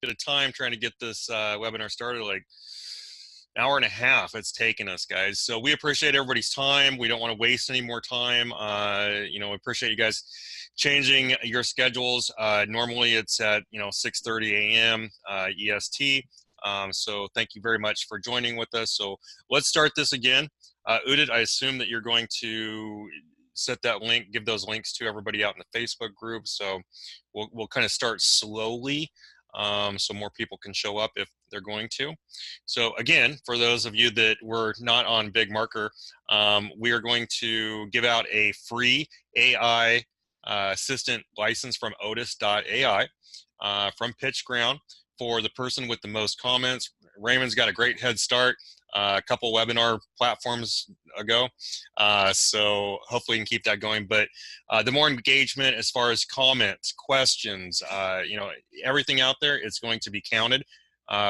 bit of time trying to get this webinar started, like an hour and a half it's taken us, guys. So we appreciate everybody's time. We don't want to waste any more time. You know, we appreciate you guys changing your schedules. Normally it's at 6:30 a.m. EST. So thank you very much for joining with us. So let's start this again. Udit, I assume that you're going to set that link, give those links to everybody out in the Facebook group. So we'll kind of start slowly, so more people can show up if they're going to. So again, for those of you that were not on Big Marker, we are going to give out a free AI assistant license from Odus.ai from PitchGround for the person with the most comments. Raymond's got a great head start a couple webinar platforms ago, so hopefully we can keep that going. But the more engagement as far as comments, questions, everything out there, it's going to be counted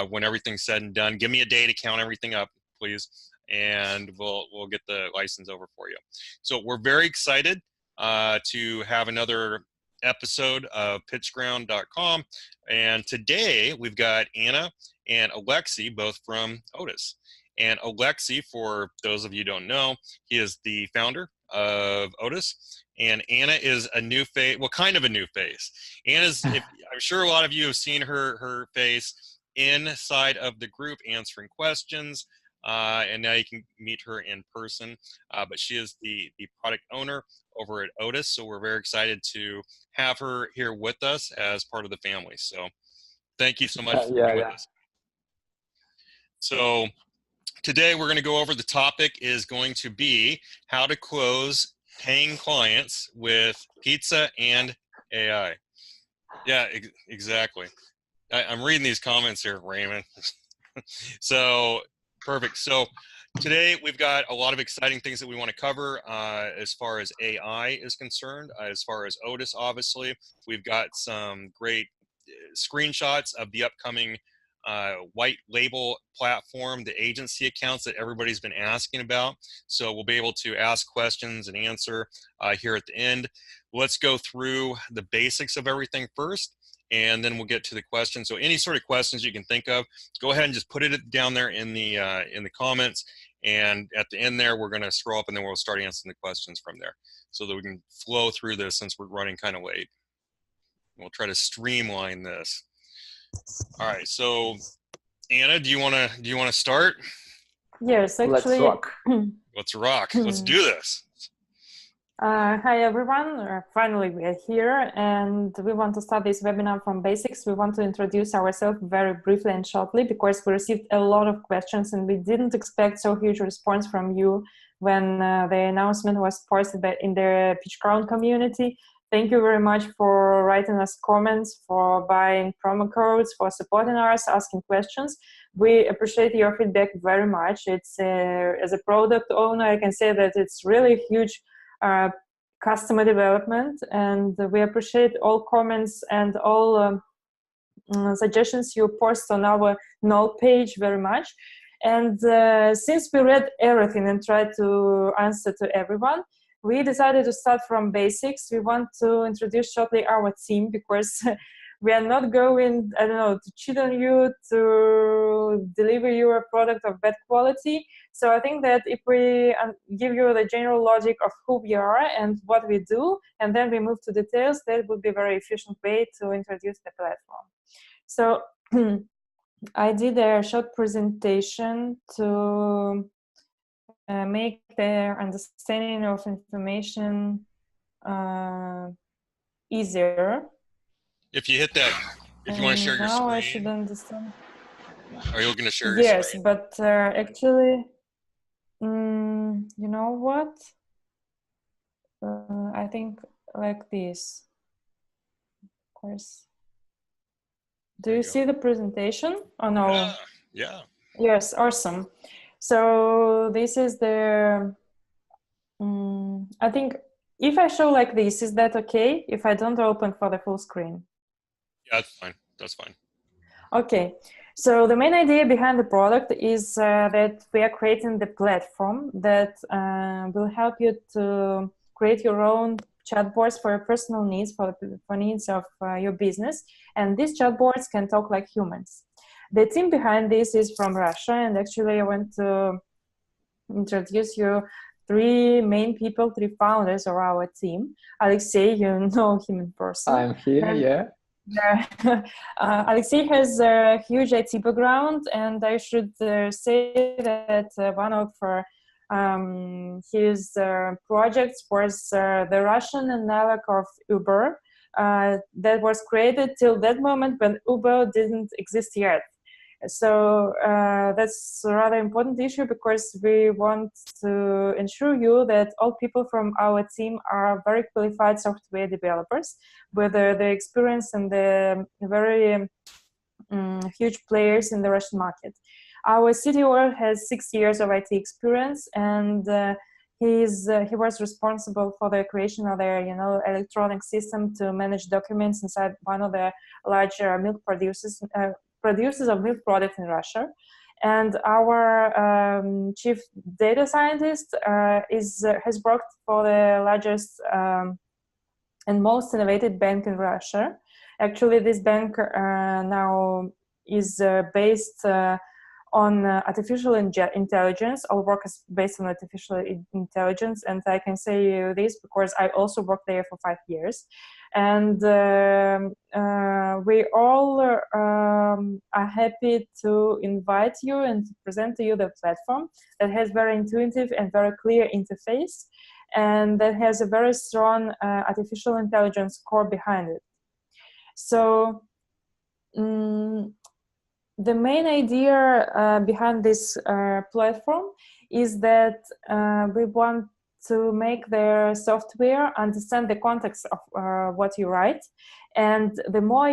when everything's said and done. Give me a day to count everything up, please, and we'll get the license over for you. So we're very excited to have another episode of pitchground.com, and today we've got Anna and Alexi, both from Odus. And Alexi, for those of you who don't know, he is the founder of Odus, and Anna is a new face, well, kind of a new face. Anna's, I'm sure a lot of you have seen her face inside of the group answering questions, and now you can meet her in person, but she is the product owner over at Odus, so we're very excited to have her here with us as part of the family. So thank you so much for being with us. So today we're going to go over, the topic is going to be how to close paying clients with pizza and AI. Yeah, exactly. I'm reading these comments here, Raymond. So perfect. So today we've got a lot of exciting things that we want to cover as far as AI is concerned, as far as Odus, obviously. We've got some great screenshots of the upcoming white label platform, the agency accounts that everybody's been asking about. So we'll be able to ask questions and answer here at the end. Let's go through the basics of everything first, and then we'll get to the questions. So any sort of questions you can think of, go ahead and just put it down there in the comments. And at the end there, we're going to scroll up and then we'll start answering the questions from there, so that we can flow through this since we're running kind of late. We'll try to streamline this. All right, so Anna, do you want to start? Yes, actually. Let's rock. Let's rock. Let's do this. Hi everyone. Finally we are here, and we want to start this webinar from basics. We want to introduce ourselves very briefly and shortly, because we received a lot of questions and we didn't expect so huge response from you when the announcement was posted in the PitchGround community. Thank you very much for writing us comments, for buying promo codes, for supporting us, asking questions. We appreciate your feedback very much. It's as a product owner, I can say that it's really huge customer development, and we appreciate all comments and all suggestions you post on our note page very much. And since we read everything and tried to answer to everyone, we decided to start from basics. We want to introduce shortly our team, because we are not going, I don't know, to cheat on you, to deliver you a product of bad quality. So I think that if we give you the general logic of who we are and what we do, and then we move to details, that would be a very efficient way to introduce the platform. So I did a short presentation to make their understanding of information easier. If you hit that, if you want to share your screen. Now I should understand. Are you looking to share your screen? Yes, but actually, you know what? I think like this. Of course. Do you see the presentation? Oh no. Yeah. Yes, awesome. So this is the, I think if I show like this, is that okay? If I don't open for the full screen? Yeah, that's fine. That's fine. Okay. So the main idea behind the product is that we are creating the platform that will help you to create your own chatbots for your personal needs, for needs of your business. And these chatbots can talk like humans. The team behind this is from Russia, and actually I want to introduce you three main people, three founders of our team. Alexei, you know him in person. I'm here, yeah. Alexei has a huge IT background, and I should say that one of his projects was the Russian analog of Uber that was created till that moment when Uber didn't exist yet. So that's a rather important issue, because we want to ensure you that all people from our team are very qualified software developers with the experience and the very huge players in the Russian market. Our CTO has 6 years of IT experience, and he was responsible for the creation of their electronic system to manage documents inside one of the larger milk producers of milk products in Russia. And our chief data scientist has worked for the largest and most innovative bank in Russia. Actually, this bank now is based on artificial intelligence. All work is based on artificial intelligence, and I can say this because I also worked there for 5 years. And we all are happy to invite you and to present to you the platform that has very intuitive and very clear interface, and that has a very strong artificial intelligence core behind it. So the main idea behind this platform is that we want to make the software understand the context of what you write. And the more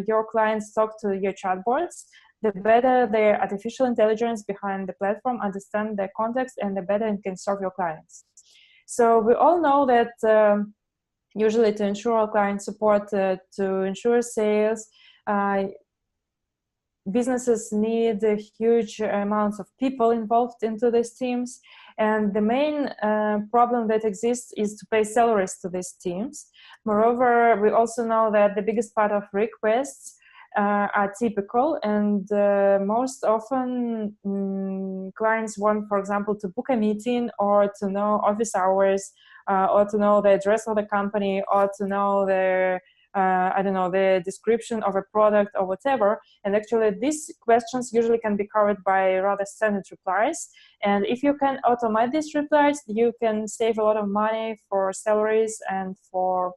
your clients talk to your chatbots, the better the artificial intelligence behind the platform understand the context, and the better it can serve your clients. So we all know that usually to ensure our client support, to ensure sales, businesses need huge amounts of people involved into these teams. And the main problem that exists is to pay salaries to these teams. Moreover, we also know that the biggest part of requests are typical, and most often clients want, for example, to book a meeting, or to know office hours, or to know the address of the company, or to know the the description of a product or whatever. And actually these questions usually can be covered by rather standard replies. And if you can automate these replies, you can save a lot of money for salaries and for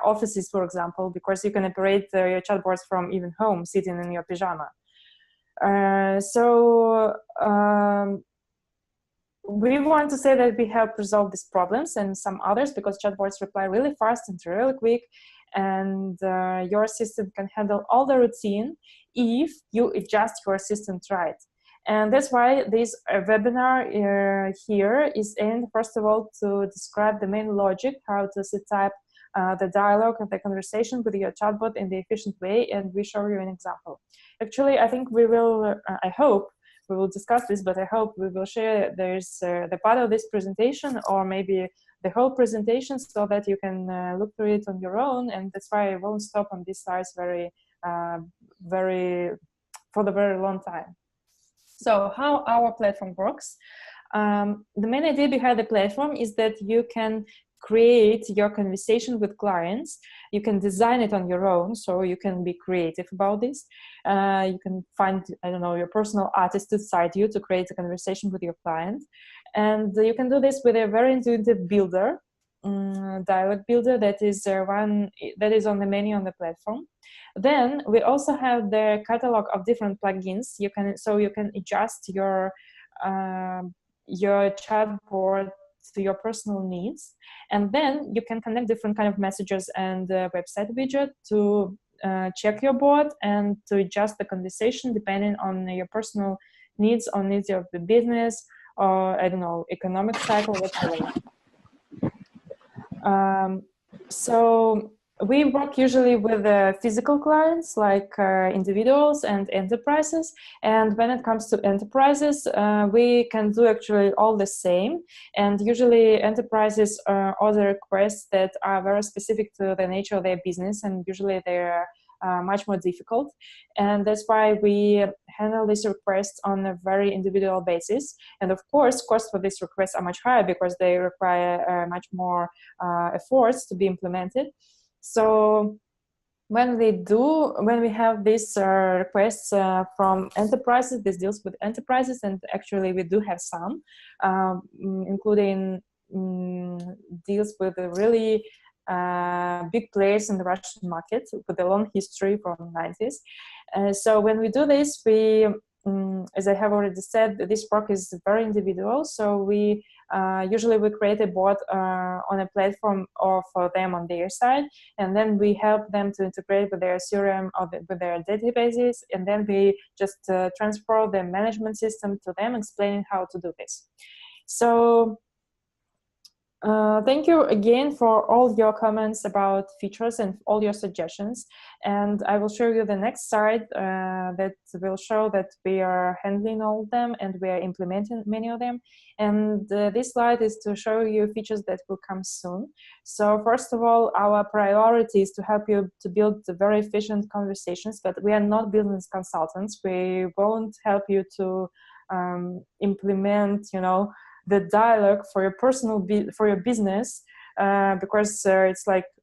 offices, for example, because you can operate your chatbots from even home, sitting in your pajama. We want to say that we help resolve these problems and some others, because chatbots reply really fast and really quick, and your system can handle all the routine if you adjust your system right. And that's why this webinar here is aimed, first of all, to describe the main logic, how to set up the dialogue and the conversation with your chatbot in the efficient way, and we show you an example. Actually, I think we will, I hope, we will discuss this, but I hope we will share the part of this presentation, or maybe the whole presentation, so that you can look through it on your own. And that's why I won't stop on these slides for the very long time. So how our platform works. The main idea behind the platform is that you can create your conversation with clients. You can design it on your own, so you can be creative about this. You can find, your personal artist beside you to create a conversation with your client. And you can do this with a very intuitive builder, dialogue builder, that is on the menu on the platform. Then we also have the catalog of different plugins. You can adjust your chatbot to your personal needs, and then you can connect different kind of messages and website widget to check your bot and to adjust the conversation depending on your personal needs, or needs of the business, or economic cycle, whatever. So We work usually with physical clients like individuals and enterprises. And when it comes to enterprises, we can do actually all the same. And usually enterprises order requests that are very specific to the nature of their business, and usually they're much more difficult. And that's why we handle these requests on a very individual basis. And of course, costs for these requests are much higher because they require much more efforts to be implemented. So when we have these requests from enterprises, these deals with enterprises, and actually we do have some, including deals with the really big players in the Russian market with a long history from the 90s. So when we do this, we, as I have already said, this work is very individual. So we usually we create a bot on a platform or for them on their side, and then we help them to integrate with their CRM or with their databases, and then we just transfer the management system to them, explaining how to do this. So thank you again for all your comments about features and all your suggestions. And I will show you the next slide that will show that we are handling all of them and we are implementing many of them. And this slide is to show you features that will come soon. So first of all, our priority is to help you to build very efficient conversations, but we are not business consultants. We won't help you to implement, the dialogue for your personal for your business, because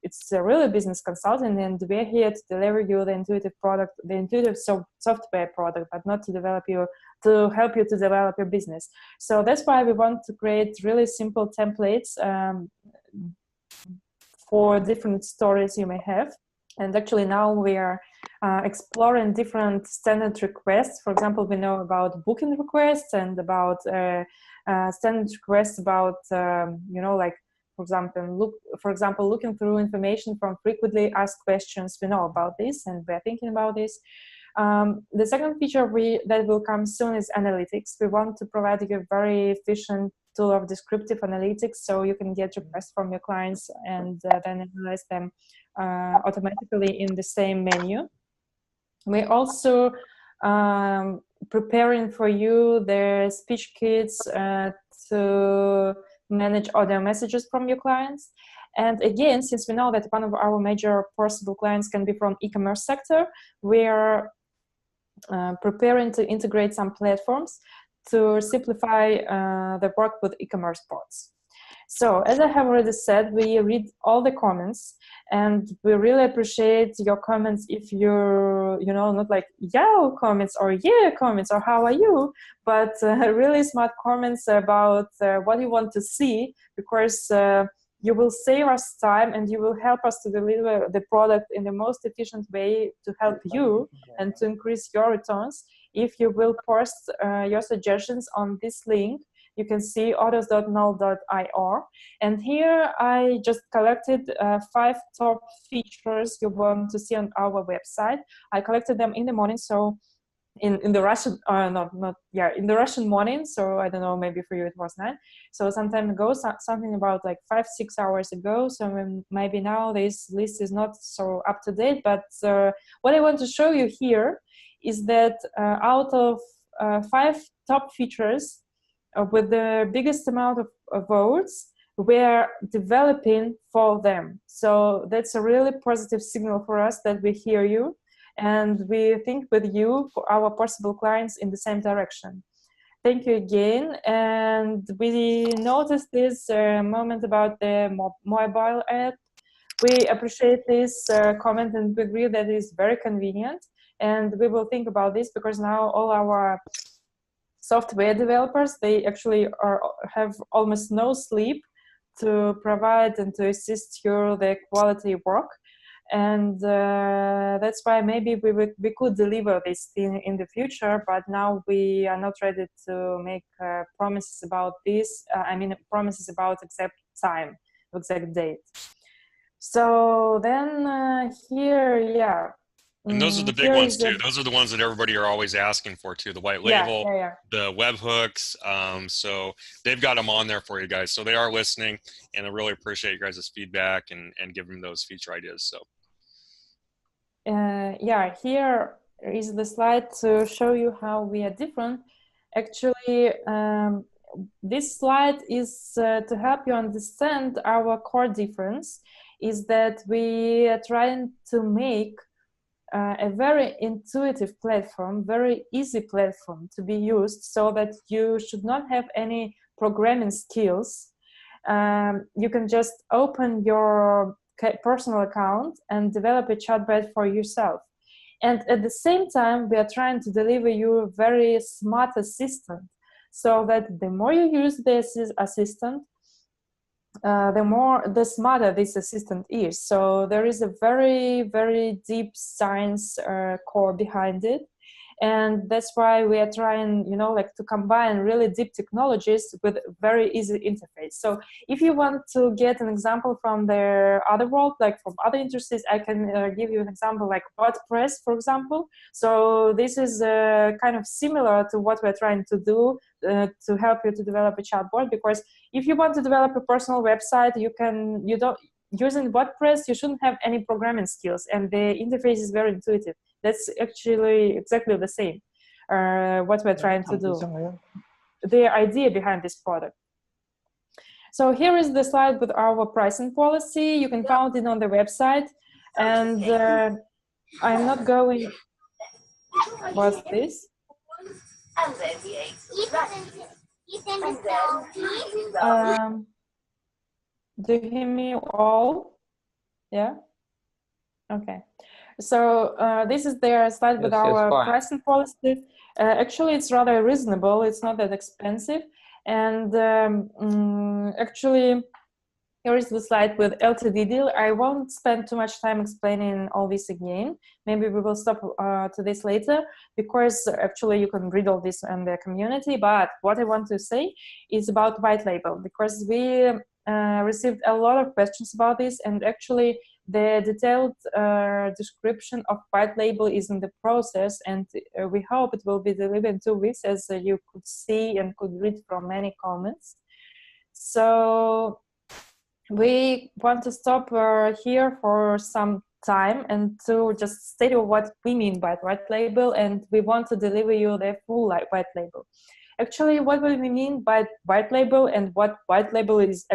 it's a really business consultant, and we're here to deliver you the intuitive product, the intuitive software product, but not to help you to develop your business. So that's why we want to create really simple templates for different stories you may have. And actually now we are exploring different standard requests. For example, we know about booking requests and about standard requests about, like, for example, looking through information from frequently asked questions. We know about this and we're thinking about this. The second feature that will come soon is analytics. We want to provide you a very efficient tool of descriptive analytics, so you can get requests from your clients and then analyze them automatically in the same menu. We're also preparing for you the speech kits to manage audio messages from your clients. And again, since we know that one of our major possible clients can be from e-commerce sector, we're preparing to integrate some platforms to simplify the work with e-commerce bots. So as I have already said, we read all the comments, and we really appreciate your comments. If you're, not like yo comments or yeah comments or how are you, but really smart comments about what you want to see, because you will save us time and you will help us to deliver the product in the most efficient way to help you and to increase your returns. If you will post your suggestions on this link, you can see odus.null.ir. And here I just collected 5 top features you want to see on our website. I collected them in the morning, so in the Russian, in the Russian morning. So I don't know, maybe for you it was 9. So some time ago, something about like 5-6 hours ago. So maybe now this list is not so up to date. But what I want to show you here is that out of 5 top features, with the biggest amount of votes, we're developing for them. So that's a really positive signal for us that we hear you and we think with you for our possible clients in the same direction. Thank you again. And we noticed this moment about the mobile app. We appreciate this comment and we agree that it is very convenient. And we will think about this, because now all our software developers, they actually have almost no sleep to provide and to assist you the quality work. And that's why maybe we could deliver this thing in the future, but now we are not ready to make promises about this. Promises about exact time, exact date. So then here, And those are the big Here ones is too. the, Those are the ones that everybody are always asking for too. The white yeah, label, yeah, yeah. the webhooks. So they've got them on there for you guys. So they are listening, and I really appreciate you guys' feedback and giving those feature ideas. So. Yeah, here is the slide to show you how we are different. Actually, this slide is to help you understand our core difference is that we are trying to make a very intuitive platform, very easy platform to be used so that you should not have any programming skills. You can just open your personal account and develop a chatbot for yourself. And at the same time, we are trying to deliver you a very smart assistant so that the more you use this assistant, the smarter this assistant is. So there is a very, very deep science core behind it. And that's why we are trying, like to combine really deep technologies with very easy interface. So if you want to get an example from the other world, like from other industries, I can give you an example like WordPress, for example. So this is kind of similar to what we're trying to do to help you to develop a chatbot, because if you want to develop a personal website, using WordPress, you shouldn't have any programming skills, and the interface is very intuitive. That's actually exactly the same, what we're trying to do, the idea behind this product. So here is the slide with our pricing policy. You can find it on the website, and I'm not going, what's this? Do you hear me all? Yeah? Okay. So this is their slide with our pricing policy. Actually, it's rather reasonable. It's not that expensive. And actually, here is the slide with Ltd Deal. I won't spend too much time explaining all this again. Maybe we will stop to this later, because actually you can read all this in the community. But what I want to say is about white label, because we received a lot of questions about this, and actually the detailed description of white label is in the process, and we hope it will be delivered in 2 weeks, as you could see and could read from many comments. So we want to stop here for some time and to just state what we mean by white label, and we want to deliver you the full white label. Actually, what we mean by white label and what white label is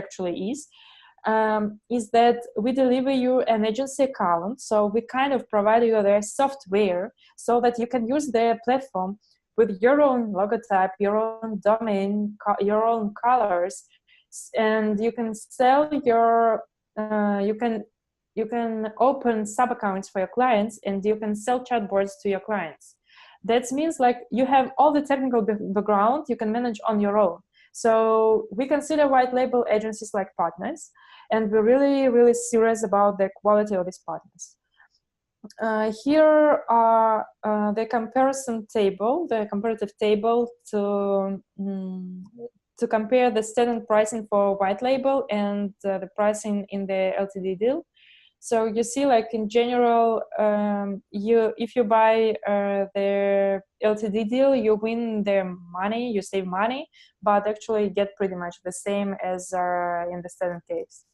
that we deliver you an agency account. So we kind of provide you the software so that you can use the platform with your own logotype, your own domain, your own colors, and you can sell your you can open sub accounts for your clients, and you can sell chatbots to your clients. That means like you have all the technical background you can manage on your own. So we consider white label agencies like partners, and we're really, really serious about the quality of these partners. Here are the comparison table, the comparative table to compare the standard pricing for white label and the pricing in the Ltd Deal. So you see, like in general, if you buy the Ltd Deal, you win the money, you save money, but actually get pretty much the same as in the standard case.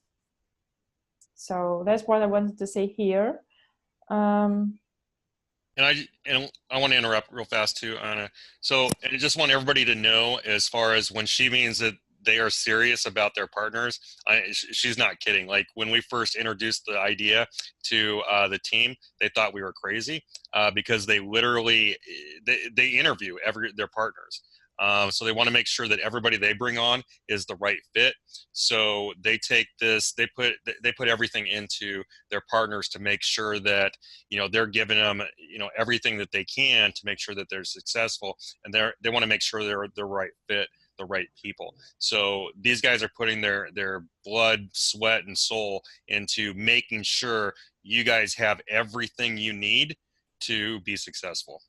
So that's what I wanted to say here. And I want to interrupt real fast too, Anna. So, and I just want everybody to know, as far as when she means that they are serious about their partners, she's not kidding. Like when we first introduced the idea to the team, they thought we were crazy because they literally they interview their partners. So they want to make sure that everybody they bring on is the right fit. So they take this, they put everything into their partners to make sure that, you know, they're giving them, you know, everything that they can to make sure that they're successful, and they want to make sure they're the right fit, the right people. So these guys are putting their blood, sweat, and soul into making sure you guys have everything you need to be successful.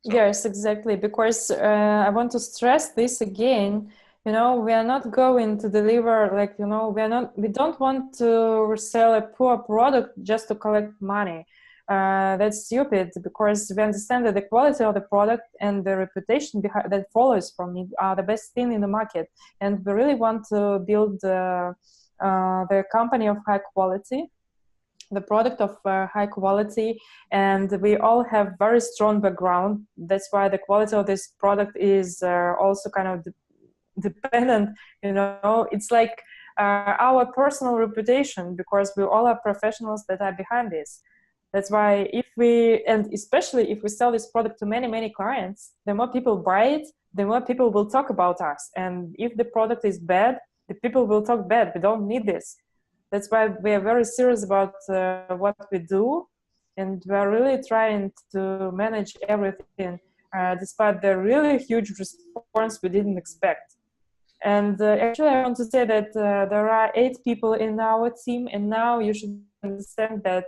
So. Yes, exactly. Because I want to stress this again. You know, we are not going to deliver, like, you know, we don't want to sell a poor product just to collect money. that's stupid, because we understand that the quality of the product and the reputation that follows from it are the best thing in the market. And we really want to build the company of high quality, the product of high quality, and we all have very strong background. That's why the quality of this product is also kind of dependent, it's like our personal reputation, because we all are professionals that are behind this. That's why and especially if we sell this product to many clients, the more people buy it, the more people will talk about us. And if the product is bad, the people will talk bad. We don't need this. That's why we are very serious about what we do, and we are really trying to manage everything despite the really huge response we didn't expect. And actually, I want to say that there are 8 people in our team, and now you should understand that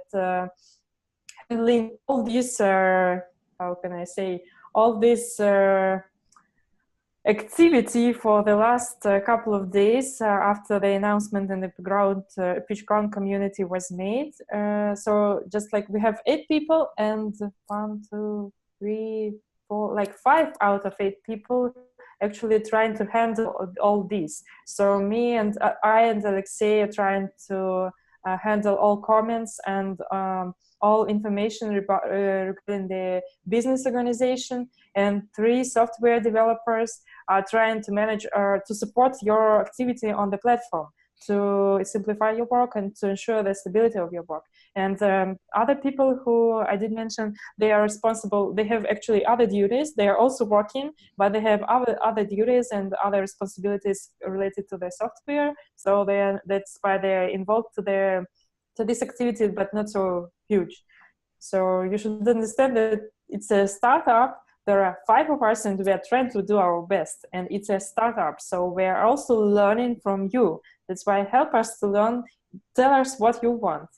handling all these, how can I say, all this activity for the last couple of days after the announcement in the PitchGround community was made. So just like we have 8 people, and 1, 2, 3, 4, like 5 out of 8 people actually trying to handle all this. So me and I and Alexei are trying to handle all comments and all information regarding the business organization, and 3 software developers are trying to manage to support your activity on the platform, to simplify your work and to ensure the stability of your work. And other people who I did mention, they are responsible. They have actually other duties. They are also working, but they have other duties and other responsibilities related to the software. So that's why they're involved to this activity, but not so huge. So you should understand that it's a startup. There are 5 of us, and we are trying to do our best. And it's a startup, so we are also learning from you. That's why help us to learn. Tell us what you want.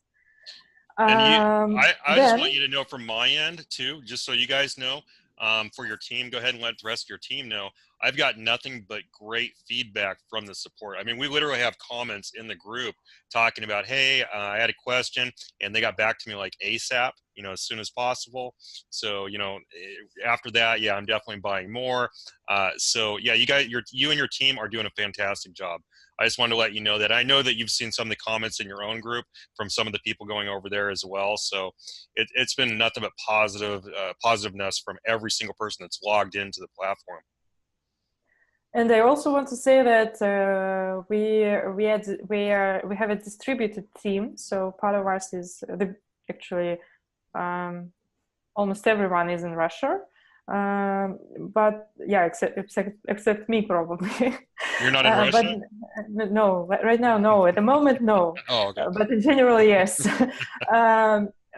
And I just want you to know from my end too, just so you guys know, for your team, go ahead and let the rest of your team know. I've got nothing but great feedback from the support. I mean, we literally have comments in the group talking about, hey, I had a question, and they got back to me like ASAP, as soon as possible. So, after that, yeah, I'm definitely buying more. So yeah, you and your team are doing a fantastic job. I just wanted to let you know that. I know that you've seen some of the comments in your own group from some of the people going over there as well. So it's been nothing but positiveness from every single person that's logged into the platform. And I also want to say that we have a distributed team. So part of us is actually almost everyone is in Russia. But yeah, except me probably. You're not in Russia? But no, right now no. At the moment no. Oh, okay. But in general yes.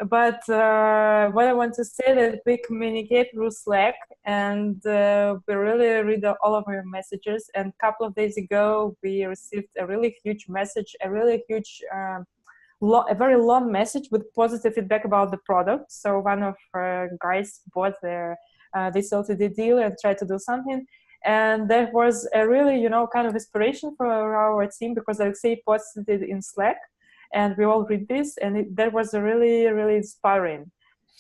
But what I want to say that we communicate through Slack, and we really read all of our messages. And a couple of days ago, we received a really huge message, a really huge, a very long message with positive feedback about the product. So one of our guys bought this Ltd Deal and tried to do something. And that was a really, kind of inspiration for our team, because Alexei posted it in Slack. And we all read this, and that was really, really inspiring.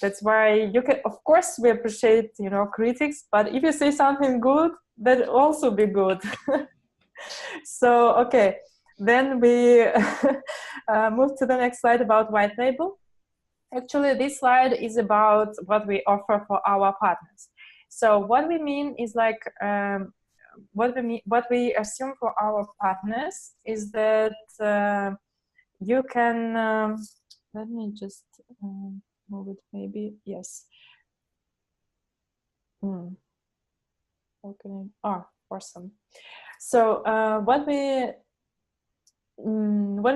That's why you can, of course, we appreciate, critics, but if you say something good, that also be good. So, okay, then we move to the next slide about white label. Actually, this slide is about what we offer for our partners. So what we mean is like, what we assume for our partners is that you can, let me just move it maybe, yes. Okay. Awesome. So what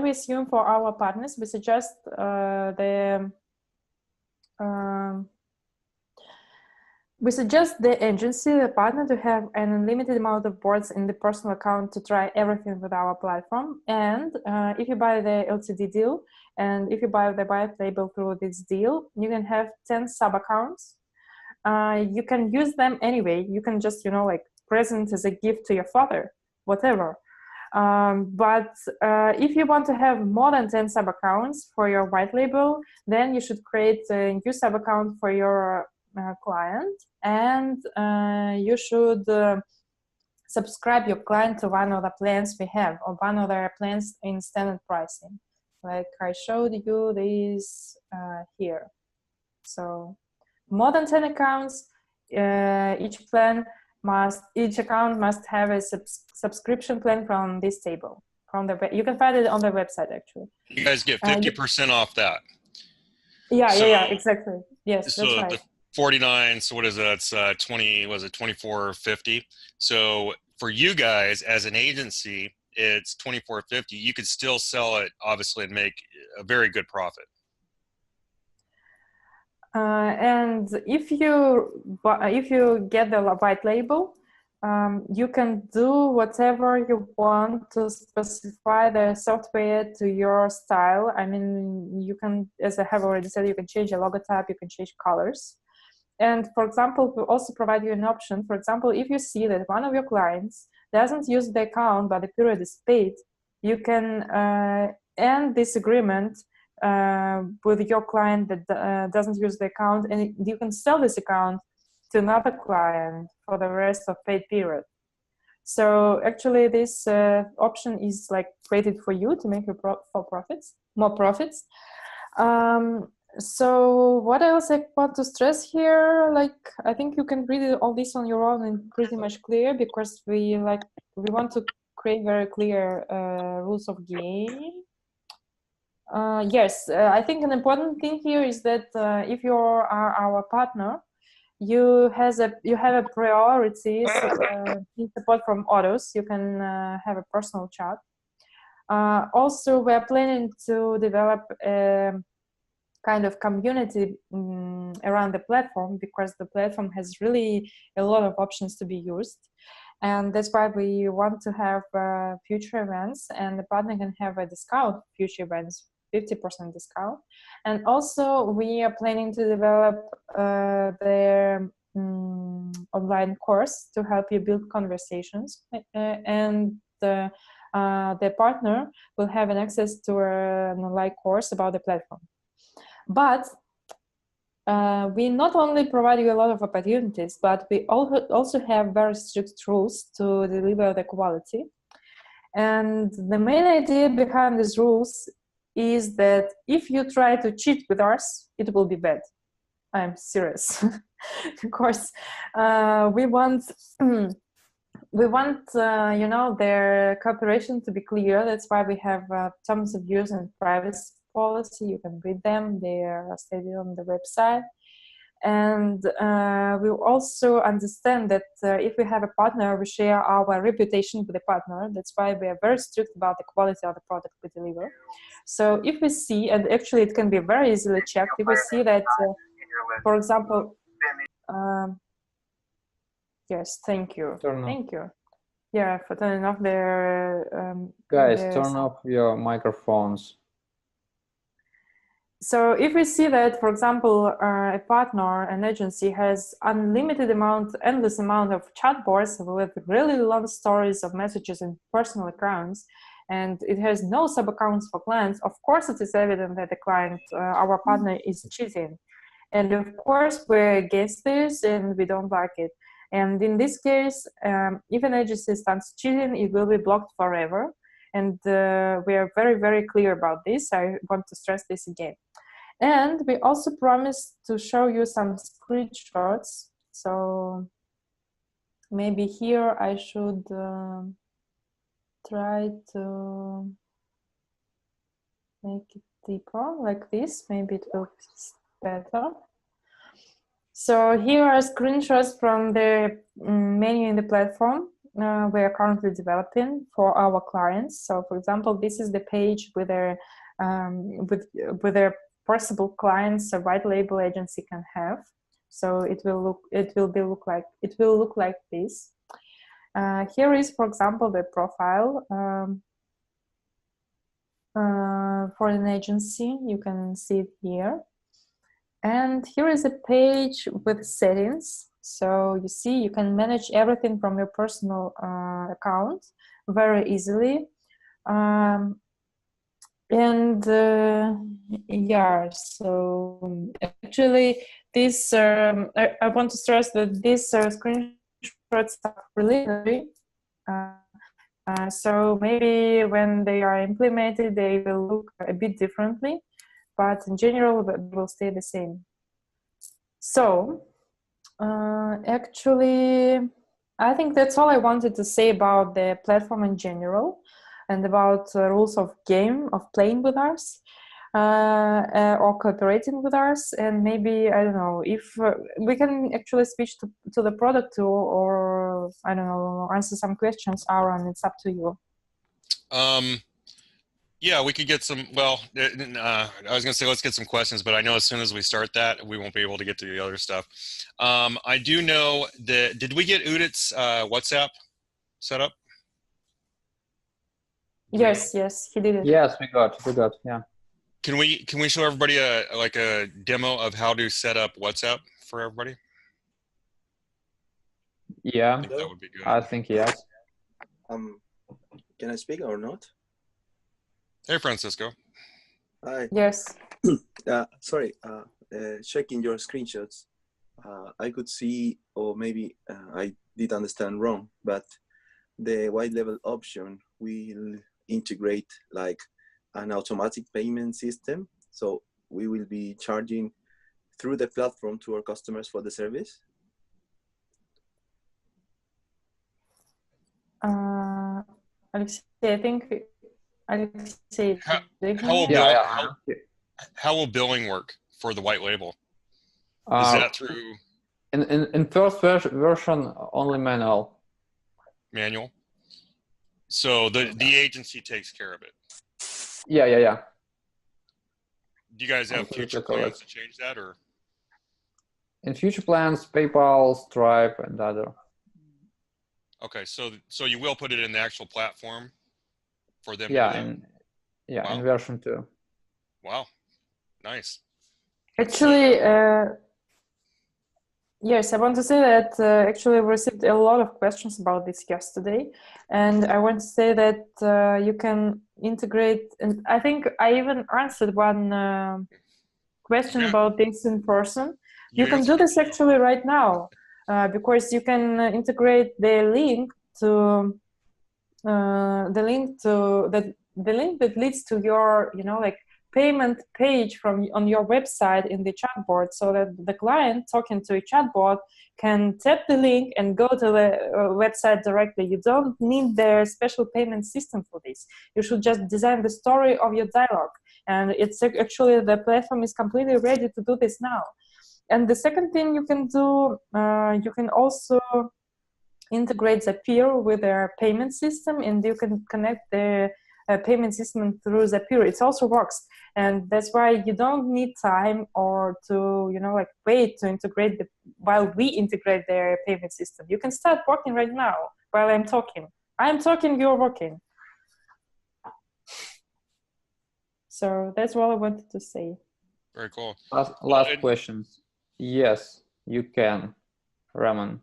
we assume for our partners, we suggest the agency, the partner, to have an unlimited amount of boards in the personal account to try everything with our platform. And if you buy the Ltd deal, and if you buy the white label through this deal, you can have 10 sub-accounts. You can use them anyway. You can just, like present as a gift to your father, whatever. But if you want to have more than 10 sub accounts for your white label, then you should create a new sub account for your client, and you should subscribe your client to one of the plans we have, or one of the plans in standard pricing, like I showed you this here. So more than 10 accounts, each account must have a subscription plan from this table. You can find it on the website, actually. You guys get 50% off that. Yeah, exactly. Yes, so that's right. The 49, so what is that? It's 20, was it 24.50? So for you guys as an agency, it's 24.50. You could still sell it, obviously, and make a very good profit. And if you get the white label, you can do whatever you want to specify the software to your style. I mean, you can, as I have already said, you can change the logo type, you can change colors. And for example, we also provide you an option. For example, if you see that one of your clients doesn't use the account, but the period is paid, you can end this agreement with your client that doesn't use the account, and you can sell this account to another client for the rest of paid period. So actually this option is like created for you to make more profits. So what else I want to stress here, like I think you can read all this on your own and pretty much clear, because we want to create very clear rules of game. Yes, I think an important thing here is that if you are our partner, you have a priority in support from Odus. You can have a personal chat. Also, we're planning to develop a kind of community around the platform, because the platform has really a lot of options to be used. And that's why we want to have future events, and the partner can have a discount, future events, 50% discount. And also we are planning to develop their online course to help you build conversations, and the partner will have an access to an online course about the platform. But we not only provide you a lot of opportunities, but we also have very strict rules to deliver the quality. And the main idea behind these rules is that if you try to cheat with us, it will be bad. I'm serious. Of course, we want you know, their cooperation to be clear. That's why we have terms of use and privacy policy. You can read them. They are stated on the website. And we also understand that if we have a partner, we share our reputation with the partner. That's why we are very strict about the quality of the product we deliver. So if we see, and actually it can be very easily checked, if we see that, for example, yes, thank you. Thank you. Yeah, for turning off their... Guys, turn off your microphones. So if we see that, for example, a partner, an agency has endless amount of chatbots with really long stories of messages and personal accounts, and it has no sub-accounts for clients, of course it is evident that the client, our partner, is cheating. And of course we're against this and we don't like it. And in this case, if an agency starts cheating, it will be blocked forever. And we are very, very clear about this. I want to stress this again. And we also promised to show you some screenshots. So maybe here I should try to make it deeper like this. Maybe it will be better. So here are screenshots from the menu in the platform we are currently developing for our clients. So for example, this is the page with their possible clients a white label agency can have. So it will look like this. Here is, for example, the profile for an agency. You can see it here. And here is a page with settings. So you see, you can manage everything from your personal account very easily. Yeah, so actually this, I want to stress that these screenshots are preliminary. So maybe when they are implemented, they will look a bit differently, but in general, they will stay the same. So actually, I think that's all I wanted to say about the platform in general and about rules of game, of playing with us or cooperating with us. And maybe, I don't know, if we can actually switch to the product too, or I don't know, answer some questions, Aaron, it's up to you. Yeah, we could get some, well, I was going to say, let's get some questions, but I know as soon as we start that, we won't be able to get to the other stuff. I do know that, did we get Udit's WhatsApp set up? Yes, yes, he did it. Yes, we got, yeah. Can we show everybody a demo of how to set up WhatsApp for everybody? Yeah, I think that would be good. I think yes. Can I speak or not? Hey, Francisco. Hi. Yes. Sorry, checking your screenshots. I could see, or maybe I did understand wrong, but the white level option will integrate like an automatic payment system. So we will be charging through the platform to our customers for the service. Alexei, I think Alexei. How will billing work for the white label? Is that through in first version only manual? Manual. So the agency takes care of it. Yeah. Do you guys have future plans to change that, or? In future plans, PayPal, Stripe, and other. Okay, so you will put it in the actual platform for them. Yeah, to do that? In version 2. Wow, nice. Actually, yes, I want to say that actually we received a lot of questions about this yesterday, and I want to say that you can integrate, and I think I even answered one question about this in person. You can do this actually right now because you can integrate the link that leads to your, like, payment page on your website in the chatbot, so that the client talking to a chatbot can tap the link and go to the website directly. You don't need their special payment system for this. You should just design the story of your dialogue, and it's actually, the platform is completely ready to do this now. And the second thing you can do, you can also integrate Zapier with their payment system, and you can connect the payment system through Zapier. It also works, and that's why you don't need time or to wait to integrate while we integrate their payment system. You can start working right now while I'm talking. You're working. So that's all I wanted to say. Very cool. Last question. Yes, you can, Ramon.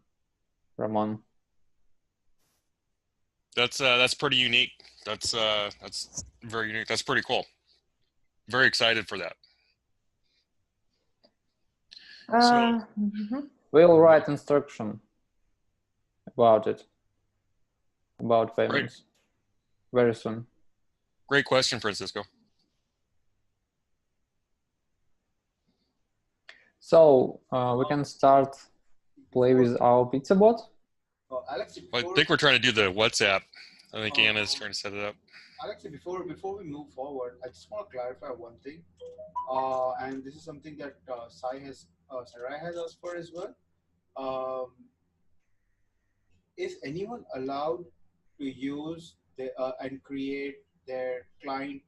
That's pretty unique. That's very unique. That's pretty cool. Very excited for that. We'll write instruction about it, about payments, very soon. Great question, Francisco. So we can start play with our pizza bot. Alex, I think we're trying to do the WhatsApp. I think Anna's trying to set it up. Alex, before we move forward, I just want to clarify one thing, and this is something that Sarai has asked for as well. Is anyone allowed to use and create their client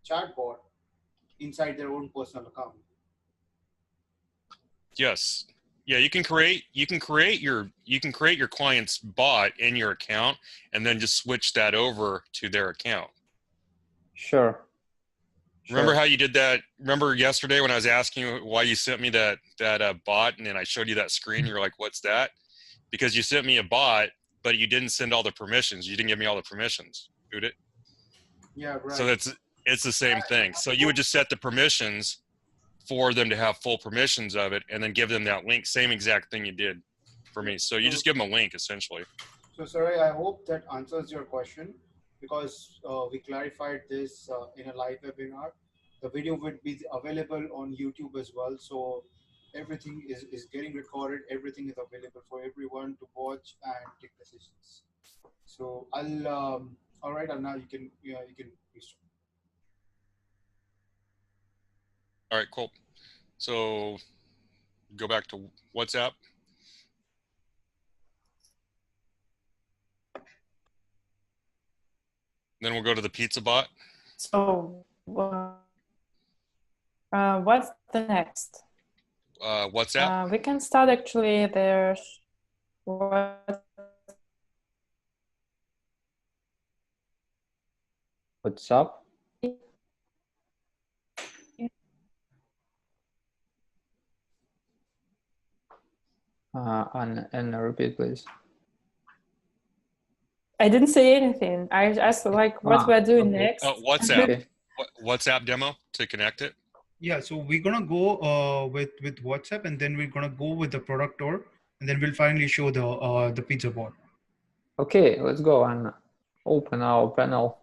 chatbot inside their own personal account? Yes. Yeah, you can create your client's bot in your account and then just switch that over to their account. Sure. Remember Sure. how you did that? Remember yesterday when I was asking you why you sent me that bot, and then I showed you that screen. You're like, "What's that?" Because you sent me a bot, but you didn't send all the permissions. You didn't give me all the permissions. Dude, Yeah, so right. it's the same thing. So you would just set the permissions for them to have full permissions of it, and then give them that link. Same exact thing you did for me. So you just give them a link essentially. So, Sarai, I hope that answers your question because we clarified this in a live webinar. The video would be available on YouTube as well. So everything is getting recorded. Everything is available for everyone to watch and take decisions. So all right, and now you can please. All right, cool. So go back to WhatsApp. Then we'll go to the pizza bot. So what's the next? WhatsApp. We can start actually there. What's up? And repeat, please. I didn't say anything. I asked like what we're doing okay. next. Oh, WhatsApp. Okay. WhatsApp demo to connect it. Yeah, so we're gonna go with WhatsApp, and then we're gonna go with the product tour, and then we'll finally show the pizza board. Okay, let's go and open our panel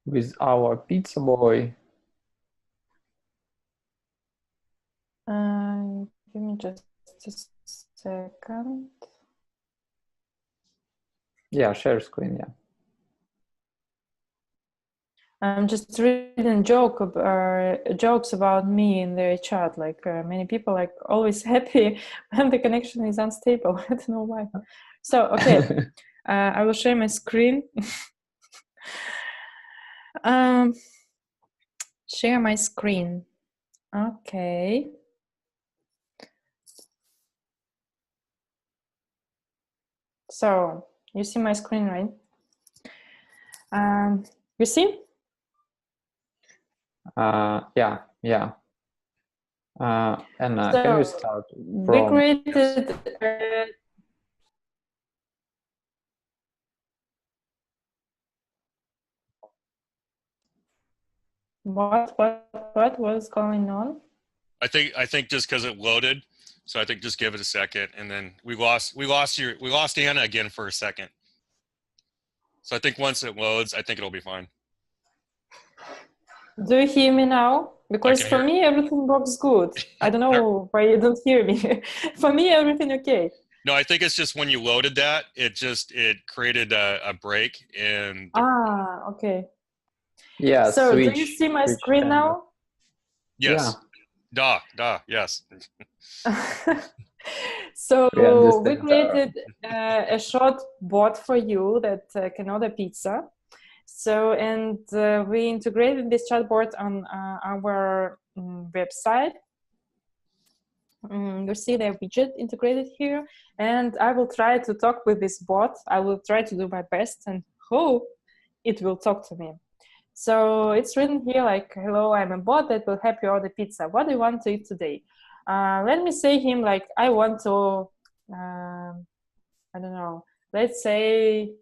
with our pizza boy. Give me just a second. Yeah, share screen, yeah. I'm just reading jokes about me in the chat. Like many people like always happy when the connection is unstable. I don't know why. So okay, I will share my screen. Share my screen. Okay. So you see my screen, right? You see? Yeah. And So can we start we from? created. What was going on? I think just because it loaded, so I think just give it a second, and then we lost Anna again for a second. So I think once it loads, I think it'll be fine. Do you hear me now? Because for me everything works good. I don't know why you don't hear me. For me everything okay. No, I think it's just when you loaded that, it created a break and. Okay. Yeah. So switch, do you see my switch screen channel. now? Yes. Yeah. Yes. So we understand. created a short bot for you that can order pizza. So, and we integrated this chatbot on our website. You see the widget integrated here, and I will try to talk with this bot. I will try to do my best and hope it will talk to me. So it's written here like, hello, I'm a bot that will help you order pizza. What do you want to eat today? Let me say him like, I want to, I don't know, let's say,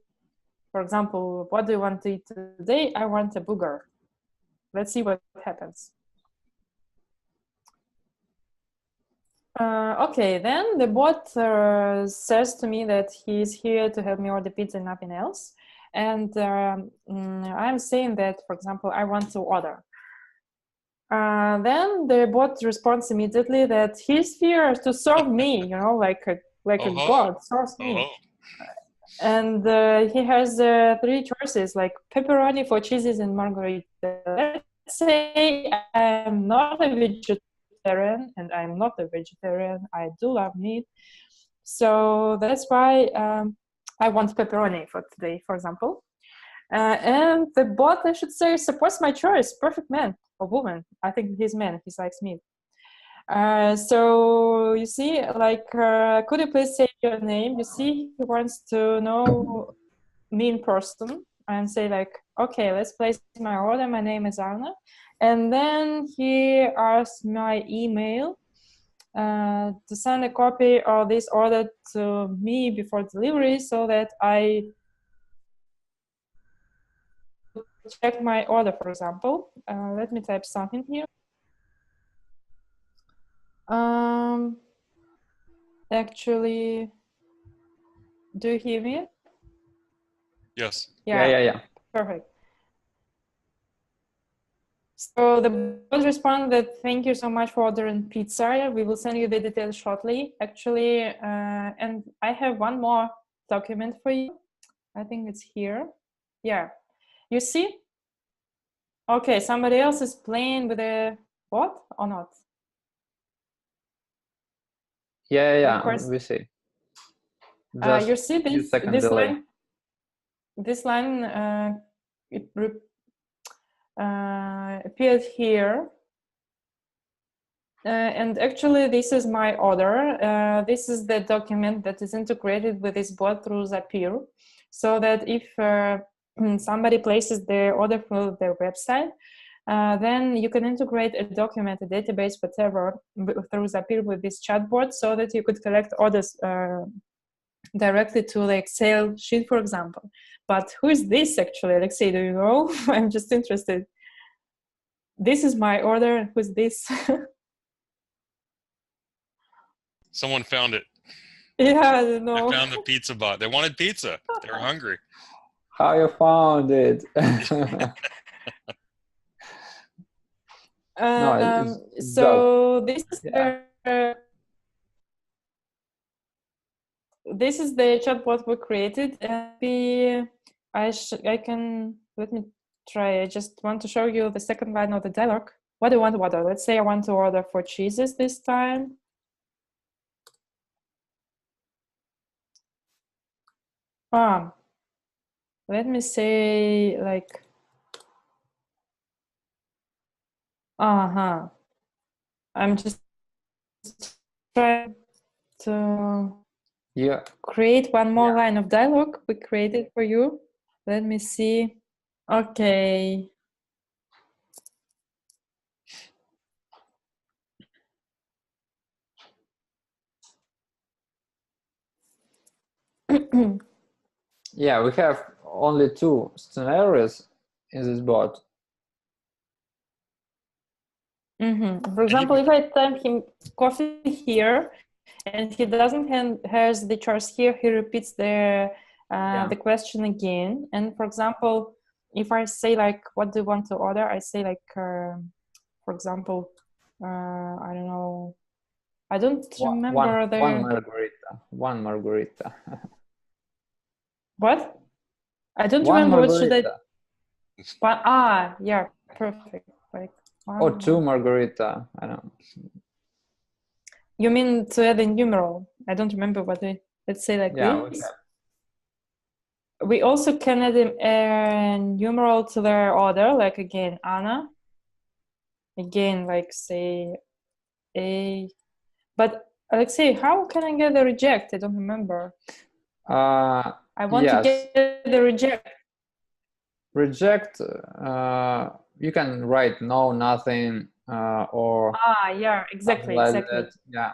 for example, what do you want to eat today? I want a burger. Let's see what happens. Okay, then the bot says to me that he's here to help me order pizza and nothing else. And I'm saying that, for example, I want to order. Then the bot responds immediately that he's here to serve me, you know, like a god serves me. And he has 3 choices, like pepperoni, 4 cheeses, and margarita. Let's say I'm not a vegetarian, and I'm not a vegetarian. I do love meat. So that's why I want pepperoni for today, for example. And the bot, I should say, supports my choice. Perfect man or woman. I think he's man. He likes meat. So you see, like, could you please say your name? You see, he wants to know me in person. and say like, okay, let's place my order. My name is Anna. And then he asks my email to send a copy of this order to me before delivery so that I check my order, for example. Let me type something here. Actually, do you hear me? Yes. Yeah. Perfect. So the bot responded, thank you so much for ordering pizza. We will send you the details shortly. Actually, and I have one more document for you. I think it's here. Yeah. You see? Okay, somebody else is playing with the bot or not? Yeah, Of course. we see. You see this delay. line? This line appeared here. And actually, this is my order. This is the document that is integrated with this bot through Zapier, so that if somebody places their order through their website, then you can integrate a document, a database, whatever, through Zapier with this chatbot, so that you could collect orders directly to the Excel sheet, for example. But who is this actually? Alexei, do you know? I'm just interested. This is my order. Who's this? Someone found it. Yeah, I don't know. They found the pizza bot. They wanted pizza. They were hungry. How you found it? So this is this is the chatbot we created, and I can, let me try. I just want to show you the second line of the dialogue. What do you want to order? Let's say I want to order 4 cheeses this time. Let me say like, I'm just trying to create one more line of dialogue we created for you. Let me see. Okay. Yeah, we have only 2 scenarios in this bot. For example, if I type him coffee here, and he doesn't has the choice here, he repeats the question again. And for example, if I say like, what do you want to order? I say like, for example, I don't know. I don't remember One margarita. What? I don't remember what should I. Yeah, perfect. Like or 2 margarita. I don't know. You mean to add a numeral? I don't remember what let's say like this. We also can add a numeral to their order, like again, Anna. Again, like say a. But Alexei, how can I get the reject? I don't remember. I want to get the reject. Reject, you can write no, nothing, or yeah, exactly. That. Yeah,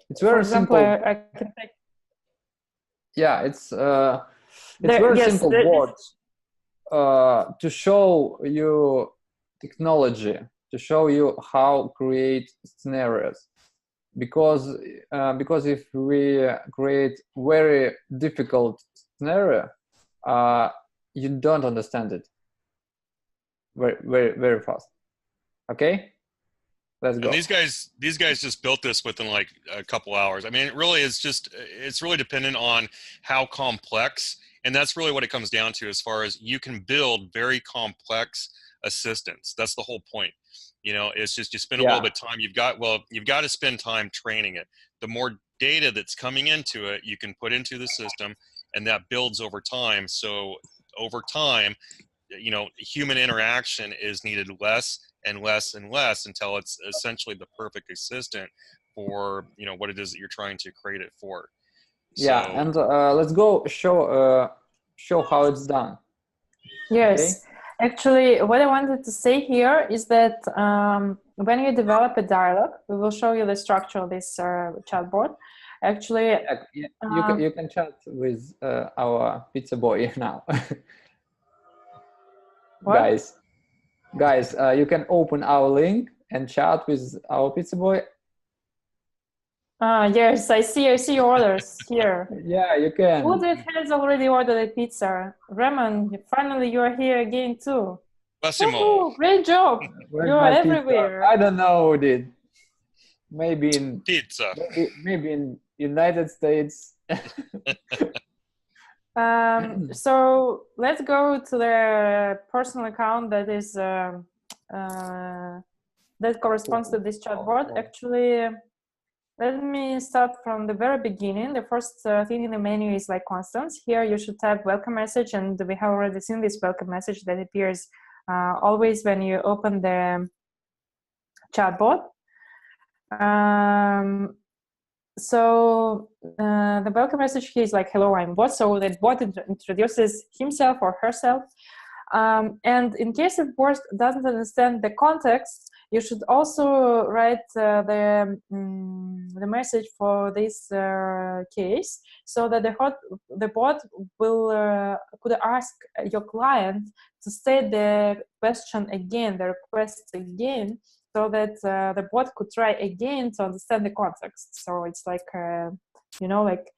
it's For very example, simple. I can take. Yeah, it's very simple words to show you technology, to show you how create scenarios. Because if we create very difficult scenario, you don't understand it very fast. Okay, let's go. And these guys just built this within like a couple hours. I mean, it really is it's really dependent on how complex, and that's really what it comes down to, as far as you can build very complex assistants. That's the whole point. You know, it's just you spend a little bit of time. You've got to spend time training it. The more data that's coming into it, you can put into the system, and that builds over time. So over time, you know, human interaction is needed less and less and less until it's essentially the perfect assistant for, you know, what it is that you're trying to create it for. Yeah, So, and let's go show how it's done. Yes, Okay? actually, what I wanted to say here is that when you develop a dialogue, we will show you the structure of this chatbot. Actually, You can chat with our pizza boy now. what? Guys, you can open our link and chat with our pizza boy. Yes, I see your orders here. Yeah, you can. Woodred has already ordered a pizza. Raymond, finally you are here again too. Massimo. Woohoo, great job. Where's You're my pizza? everywhere. I don't know, dude. Maybe in Pizza. maybe in United States. So let's go to the personal account that is that corresponds to this chatbot. Actually, let me start from the very beginning. The first thing in the menu is like constants. Here you should type welcome message, and we have already seen this welcome message that appears always when you open the chatbot. So the welcome message here is like, hello, I'm bot. So the bot introduces himself or herself. And in case if bot doesn't understand the context, you should also write the message for this case, so that the bot will could ask your client to state the question again, the request again, so that the bot could try again to understand the context. So it's like, like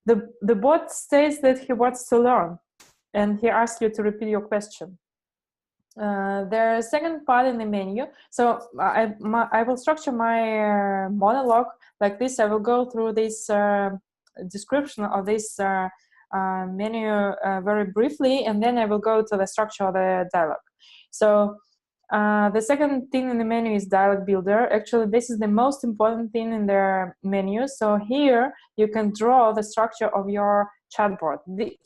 the bot states that he wants to learn, and he asks you to repeat your question. The second part in the menu, so I will structure my monologue like this. I will go through this description of this menu very briefly, and then I will go to the structure of the dialogue. So the second thing in the menu is dialogue builder. Actually, this is the most important thing in the menu. So here you can draw the structure of your chatbot.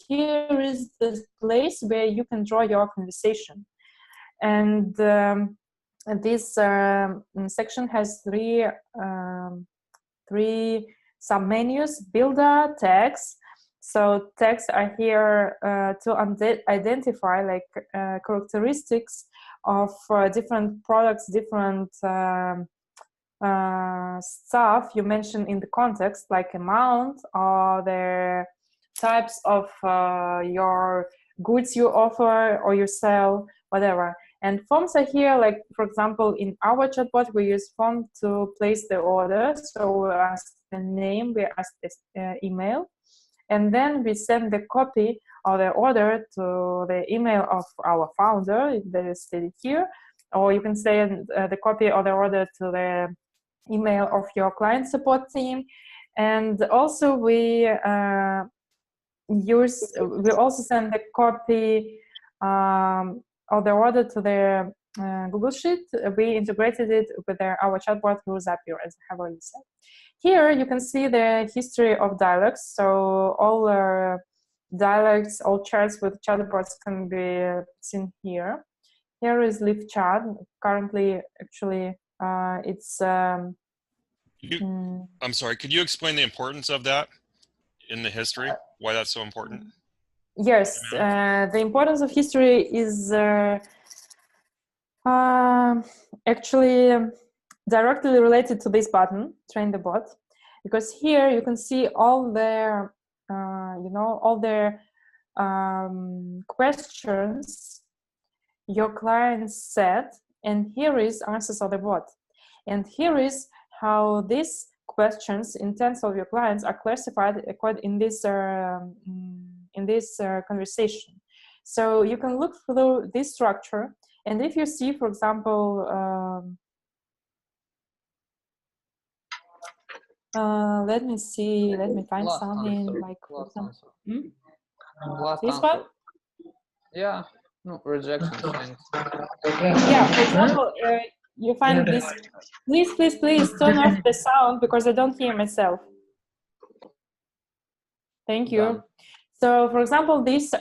Here is the place where you can draw your conversation. And this section has three sub-menus: builder, tags. So tags are here to identify like characteristics of different products, different stuff you mentioned in the context, like amount or the types of your goods you offer or you sell, whatever. And forms are here, like for example, in our chatbot, we use form to place the order. So we ask the name, we ask the email, and then we send the copy of the order to the email of our founder that is stated here, or you can send the copy of the order to the email of your client support team. And also we also send the copy of the order to the Google Sheet. We integrated it with our chatbot through Zapier, as I have already said. Here you can see the history of dialogues. So all dialogues, all chats with chatbots can be seen here. Here is live chat. Currently, actually, it's. I'm sorry. Could you explain the importance of that in the history? Why that's so important? Yes, the importance of history is actually directly related to this button, train the bot, because here you can see all their, all their questions your clients said, and here is answers of the bot, and here is how these questions, intents of your clients are classified in this conversation. So you can look through this structure, and if you see, for example, let me see, let me find something like this one. Yeah, no rejection. Thanks. Yeah, for example, you find this. Please turn off the sound because I don't hear myself. Thank you. Done. So, for example, this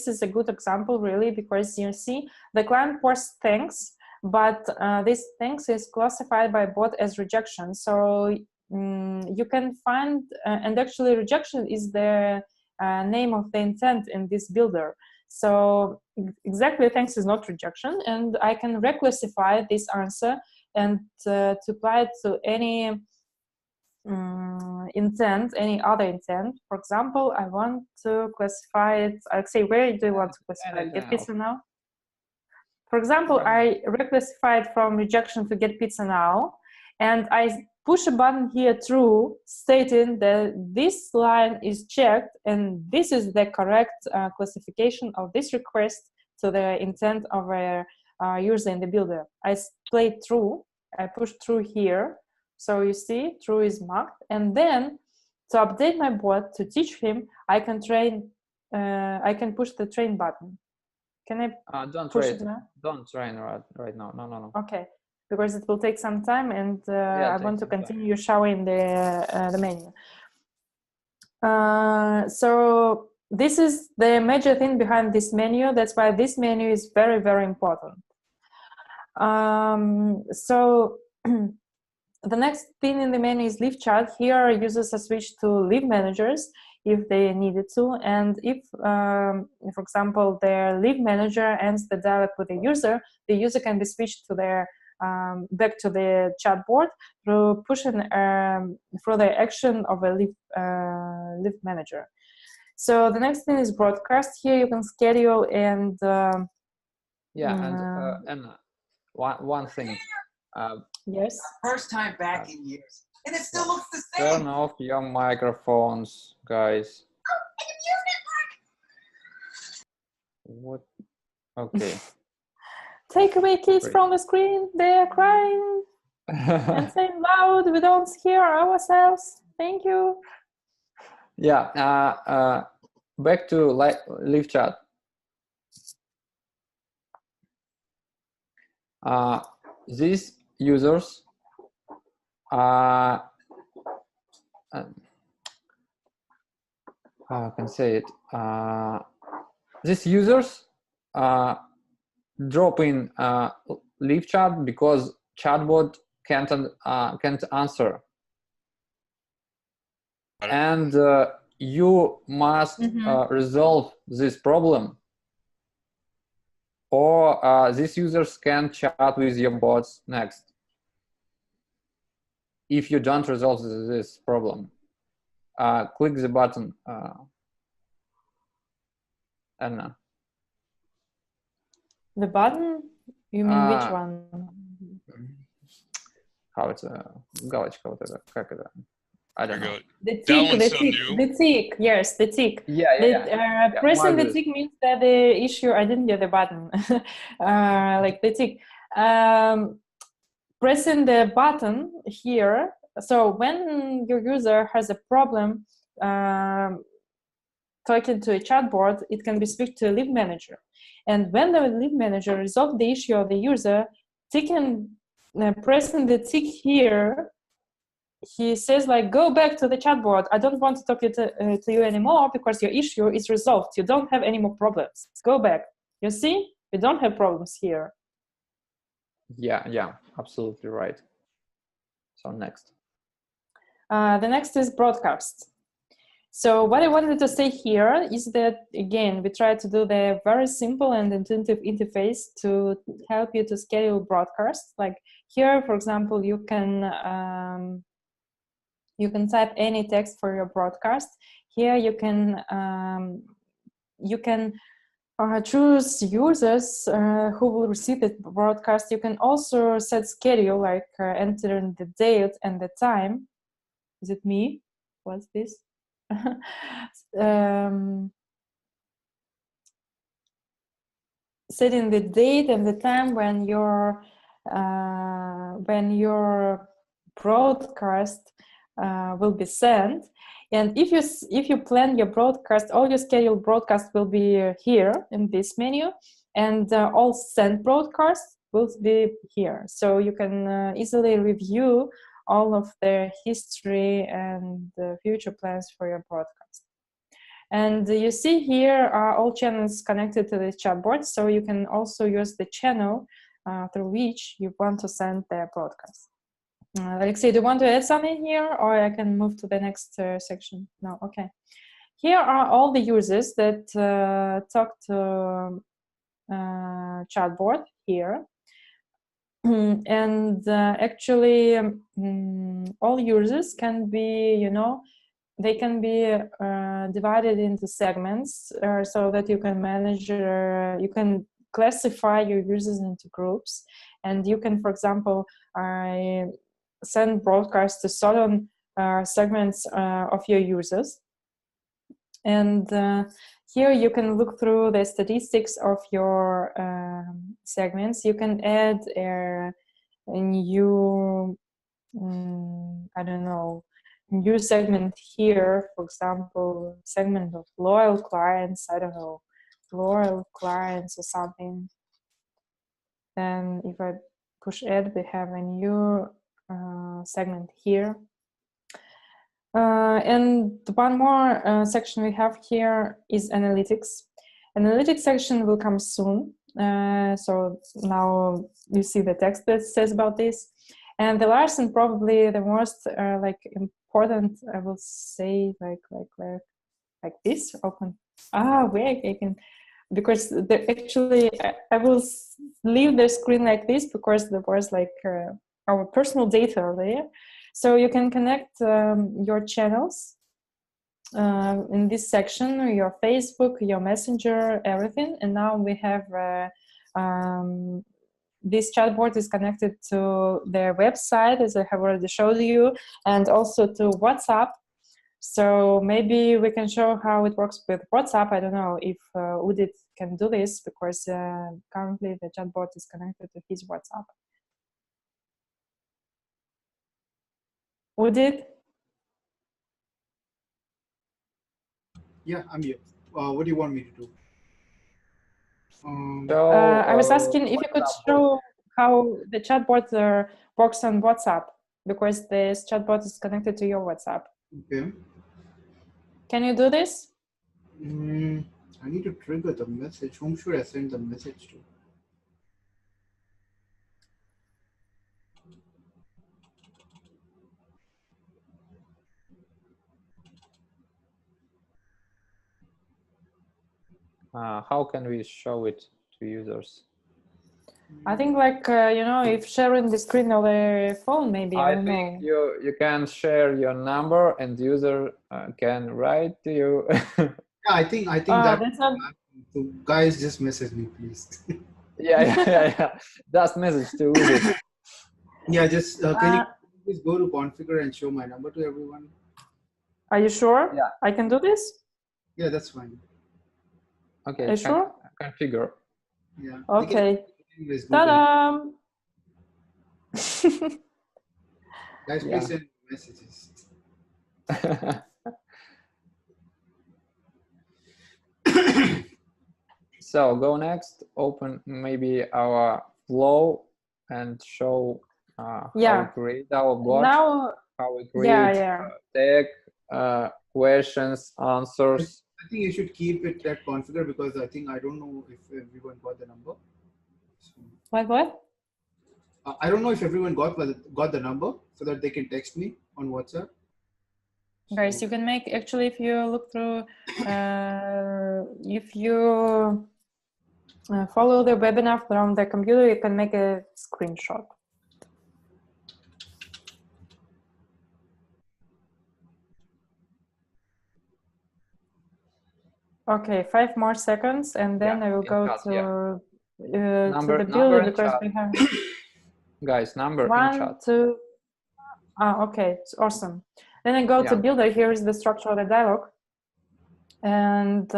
is a good example, really, because you see the client posts thanks, but this thanks is classified by bot as rejection. So you can find, and actually rejection is the name of the intent in this builder. So exactly thanks is not rejection, and I can reclassify this answer and to apply it to any intent, any other intent. For example, I want to classify it. I'll say, where do you want to classify it? Get pizza now? For example, I reclassified from rejection to get pizza now, and I push a button here true, stating that this line is checked and this is the correct classification of this request to the intent of a user in the builder. I play true, I push true here, so you see true is marked, and then to update my bot, to teach him, I can push the train button. Can I push it now? Don't train right now. No. Okay, because it will take some time, and I want to continue showing the menu. So this is the major thing behind this menu. That's why this menu is very, very important. So the next thing in the menu is leave chat. Here users are switched to leave managers if they needed to, and if for example their leave manager ends the dialogue with the user can be switched to their back to the chat board through pushing through the action of a leave manager. So the next thing is broadcast. Here you can schedule and and one thing. Yes. First time back in years, and it still looks the same. Turn off your microphones, guys. What? Okay. Take away kids from the screen. They are crying and saying loud. We don't hear ourselves. Thank you. Yeah. Back to live chat. These users how I can say it. These users drop in live chat because chatbot can't answer, and you must resolve this problem, or these users can chat with your bots next. If you don't resolve this problem, click the button. Anna. The button? You mean which one? How it's галочка вот это, как это? I don't know. The tick, yes, the tick. Yeah. Pressing the tick means that the issue, I didn't get the button, like the tick. Pressing the button here, so when your user has a problem talking to a chatbot, it can be switched to a leave manager. And when the leave manager resolves the issue of the user, pressing the tick here, he says like, go back to the chatbot. I don't want to talk to you anymore because your issue is resolved. You don't have any more problems. Go back. You see, we don't have problems here. Yeah, absolutely right. So next. The next is broadcast. So what I wanted to say here is that, again, we try to do the very simple and intuitive interface to help you to schedule broadcasts. Like here, for example, you can type any text for your broadcast. Here you can choose users who will receive the broadcast. You can also set schedule, like entering the date and the time. Is it me? What's this? Setting the date and the time when your broadcast will be sent. And if you plan your broadcast, all your scheduled broadcasts will be here in this menu, and all sent broadcasts will be here. So you can easily review all of the history and the future plans for your broadcast. And you see here are all channels connected to the chatbot, so you can also use the channel through which you want to send the broadcast. Alexei, do you want to add something here, or I can move to the next section? No, okay. Here are all the users that talk to chatbot here. And actually, all users can be, they can be divided into segments so that you can manage, you can classify your users into groups. And you can, for example, send broadcasts to certain segments of your users. And here you can look through the statistics of your segments. You can add a new, I don't know, new segment here. For example, segment of loyal clients, I don't know, loyal clients or something. And if I push add, we have a new segment here. And one more section we have here is analytics. Analytics section will come soon. So now you see the text that says about this. And the last and probably the most important, I will say, like this. Open. Wait, I can, because actually I will leave the screen like this because there was our personal data there. So you can connect your channels in this section, your Facebook, your Messenger, everything. And now we have this chatbot is connected to their website, as I have already showed you, and also to WhatsApp. So maybe we can show how it works with WhatsApp. I don't know if Udit can do this because currently the chatbot is connected to his WhatsApp. Udit? Yeah, I'm here. What do you want me to do? I was asking if you could show how the chatbot works on WhatsApp, because this chatbot is connected to your WhatsApp. Okay. Can you do this? I need to trigger the message. Whom should I send the message to? How can we show it to users? I think if sharing the screen of the phone, maybe, I don't know. You can share your number and user can write to you. Yeah, I think that's not... So guys, just message me, please. yeah. Just message to Udit. Yeah, just can you please go to configure and show my number to everyone? Are you sure? Yeah. I can do this? Yeah, that's fine. Okay. Are you sure? Configure. Yeah. Okay. Ta-da! Guys, please send messages. So go next, open maybe our flow and show how we create our bot, now, how we create tag, questions, answers. I think you should keep it at configure because I don't know if everyone got the number. So, what? I don't know if everyone got the number so that they can text me on WhatsApp. Guys, you can make, actually, if you look through, if you follow the webinar from the computer, you can make a screenshot. Okay, 5 more seconds, and then I will go to the builder because we have... Guys, number in 1, chat. 2... okay, it's awesome. Then I go to builder. Here is the structure of the dialogue. And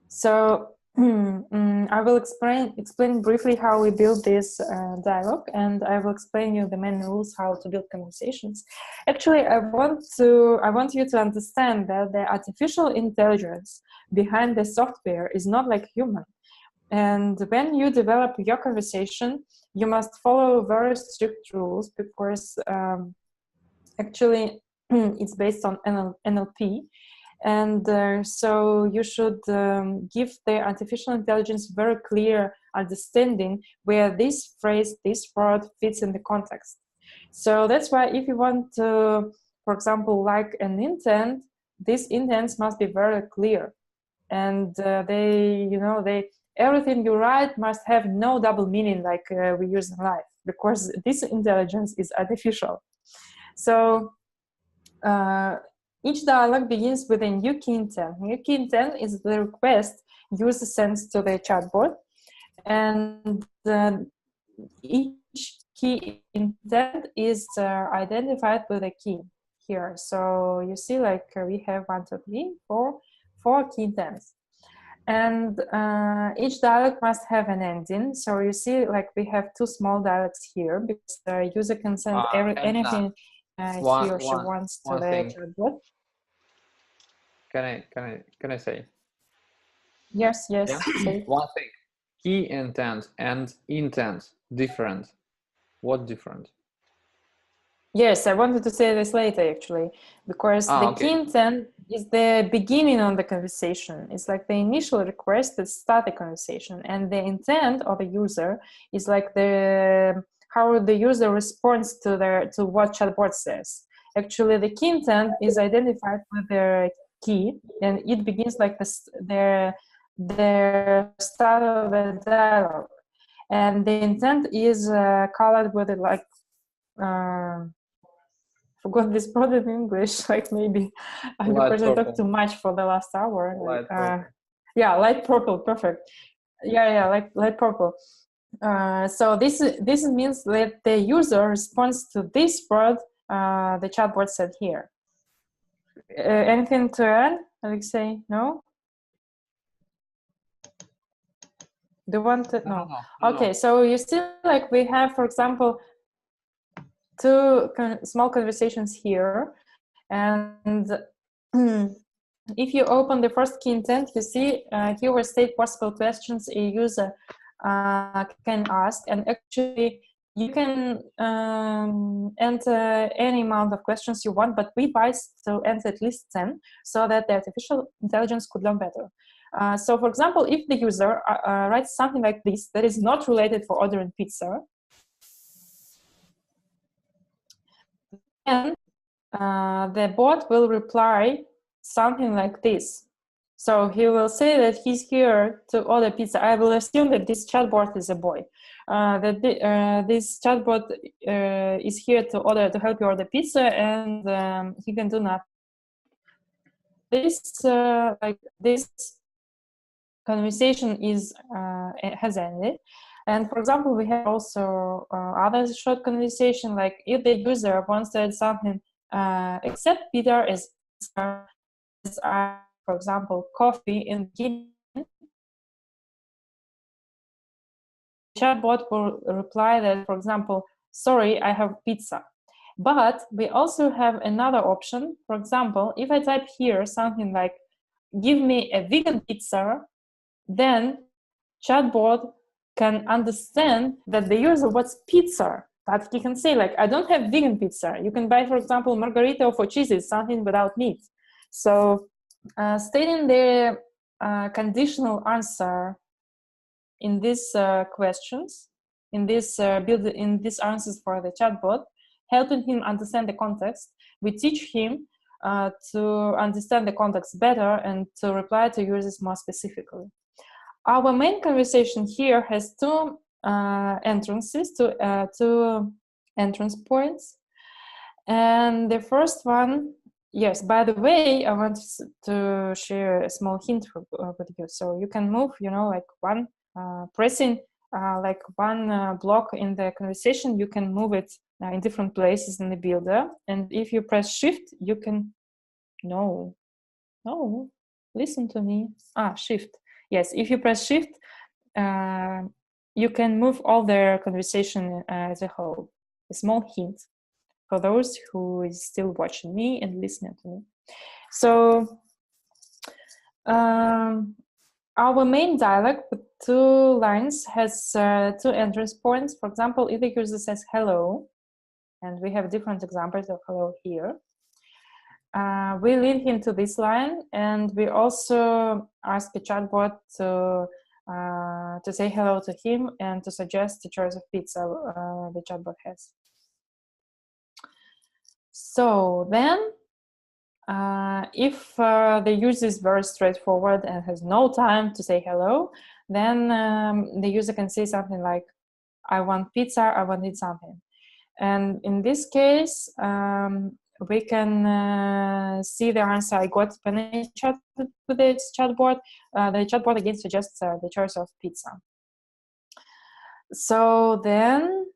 so I will explain briefly how we build this dialogue, and I will explain you the main rules how to build conversations. Actually, I want you to understand that the artificial intelligence behind the software is not like human. And when you develop your conversation, you must follow very strict rules because actually it's based on NLP. And so you should give the artificial intelligence very clear understanding where this phrase, this word fits in the context. So that's why if you want to, for example, like an intent, these intents must be very clear. And everything you write must have no double meaning like we use in life, because this intelligence is artificial. So each dialogue begins with a new key intent. New key intent is the request user sends to the chatbot, and each key intent is identified with a key here. So you see, like we have 1, 2, 3, 4 key intents, and each dialogue must have an ending. So you see, like we have 2 small dialogues here, because the user can send anything he or she wants to the chatbot. Can I say? Yes. Yeah? Say. One thing. Key intent and intent different. What different? Yes, I wanted to say this later actually, because the key intent is the beginning of the conversation. It's like the initial request that start the conversation, and the intent of the user is like how the user responds to what chatbot says. Actually, the key intent is identified with their key, and it begins like the start of the dialogue, and the intent is colored with it like forgot this word in English, like maybe because I talked too much for the last hour. Yeah, light purple, perfect. Yeah, like light purple. So this means that the user responds to this word the chatbot said here. Anything to add, Alexei? No? Do you want to? No. Okay, so you see, like we have, for example, 2 small conversations here, and if you open the first key intent, you see here we state possible questions a user can ask, and actually you can enter any amount of questions you want, but we advise to enter at least 10 so that the artificial intelligence could learn better. So for example, if the user writes something like this that is not related for ordering pizza, then the bot will reply something like this. So he will say that he's here to order pizza. I will assume that this chatbot is a boy. This chatbot is here to help you order pizza, and he can do nothing. This conversation has ended. And for example, we have also other short conversation, like if the user wants to add something except Peter is for example, coffee in the beginning, the chatbot will reply that, for example, sorry, I have pizza. But we also have another option. For example, if I type here something like, give me a vegan pizza, then chatbot can understand that the user wants pizza. But he can say, like, I don't have vegan pizza. You can buy, for example, margarita or 4 cheeses, something without meat. So stating the conditional answer in these questions, in these answers for the chatbot, helping him understand the context, we teach him to understand the context better and to reply to users more specifically. Our main conversation here has 2 entrances, 2 entrance points. And the first one, yes, by the way, I want to share a small hint with you. So you can move, like one pressing like one block in the conversation, you can move it in different places in the builder. And if you press shift, you can, no, listen to me. Shift. Yes, if you press shift, you can move all the conversation as a whole. A small hint for those who is still watching me and listening to me. So our main dialogue with 2 lines has 2 entrance points. For example, if the user says hello, and we have different examples of hello here, we lead him to this line, and we also ask the chatbot to say hello to him and to suggest the choice of pizza the chatbot has. So then, if the user is very straightforward and has no time to say hello, then the user can say something like, I want pizza, I want to eat something. And in this case, we can see the answer I got when I chatted with this chatbot. The chatbot again suggests the choice of pizza. So then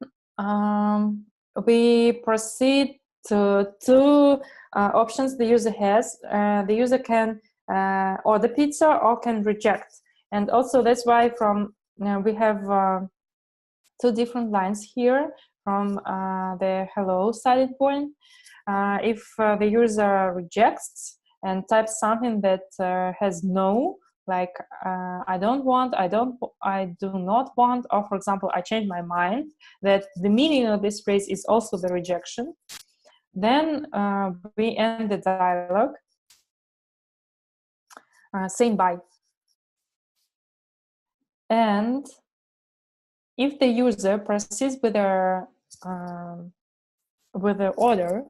we proceed to two options the user has. The user can order pizza or can reject. And also that's why we have two different lines here from the hello starting point. If the user rejects and types something that has no, like I don't want, I do not want, or for example, I change my mind, that the meaning of this phrase is also the rejection, then we end the dialogue saying bye. And if the user proceeds with the order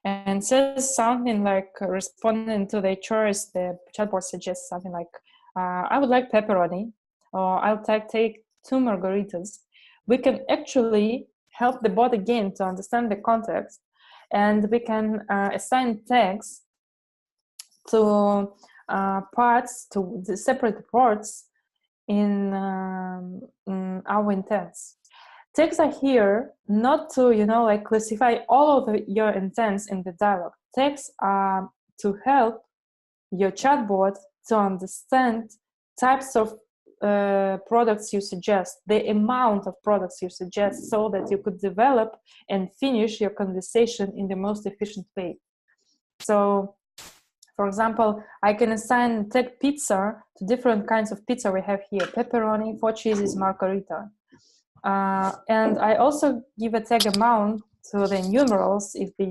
and says something like responding to the choice, the chatbot suggests something like, I would like pepperoni, or I'll take 2 margaritas, we can actually help the bot again to understand the context, and we can assign tags to parts, to the separate parts in our intents. Tags are here not to, like classify all of your intents in the dialogue. Tags are to help your chatbot to understand types of products you suggest, the amount of products you suggest, so that you could develop and finish your conversation in the most efficient way. So, for example, I can assign tag pizza to different kinds of pizza we have here: pepperoni, 4 cheeses, margarita. And I also give a tag amount to the numerals if the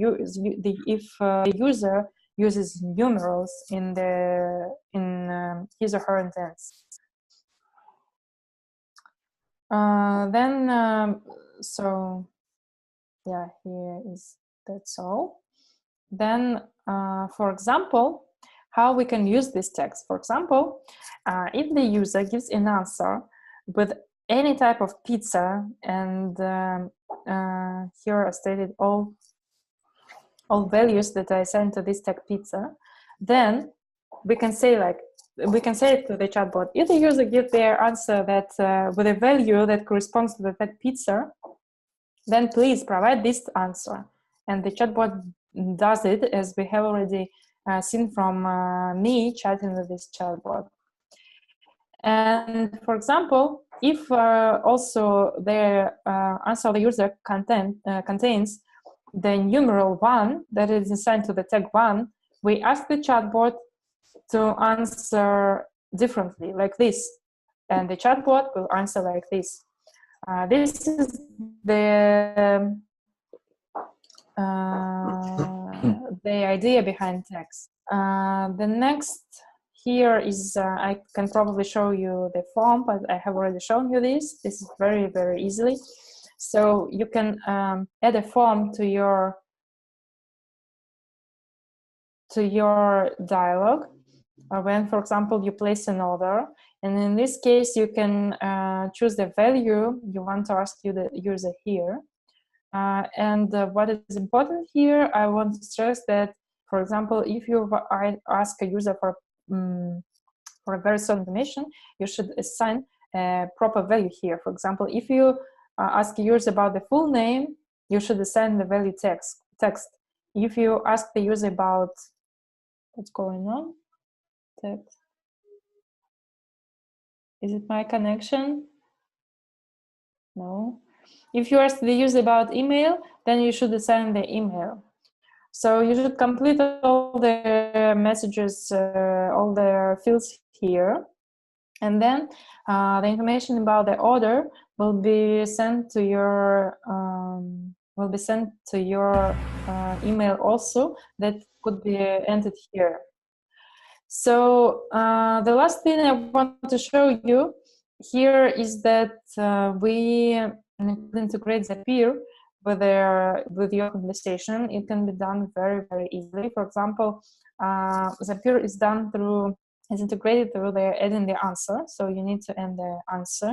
user uses numerals in his or her intents. So yeah, here is, that's all. Then, for example, how we can use this text. For example, if the user gives an answer with any type of pizza, and here are stated all values that I assign to this tag pizza, then we can say it to the chatbot. If the user gives their answer that with a value that corresponds to the tag pizza, then please provide this answer. And the chatbot does it, as we have already seen from me chatting with this chatbot. And for example, if also the answer the user contains the numeral 1 that is assigned to the tag 1, we ask the chatbot to answer differently, like this. And the chatbot will answer like this. This is the idea behind text. The next here is, I can probably show you the form, but I have already shown you this. This is very, very easily. So you can add a form to your dialogue when, for example, you place an order. And in this case, you can choose the value you want to ask the user here. And what is important here, I want to stress that, for example, if you ask a user for a very certain information, you should assign a proper value here. For example, if you ask a user about the full name, you should assign the value text. If you ask the user about what's going on, text. Is it my connection? No. If you ask the user about email, then you should assign the email. So you should complete all the messages, all the fields here, and then the information about the order will be sent to your email also. That could be entered here. So the last thing I want to show you here is that we integrate Zapier. with your conversation. It can be done very, very easily. For example, Zapier is integrated through the adding the answer. So you need to add the answer.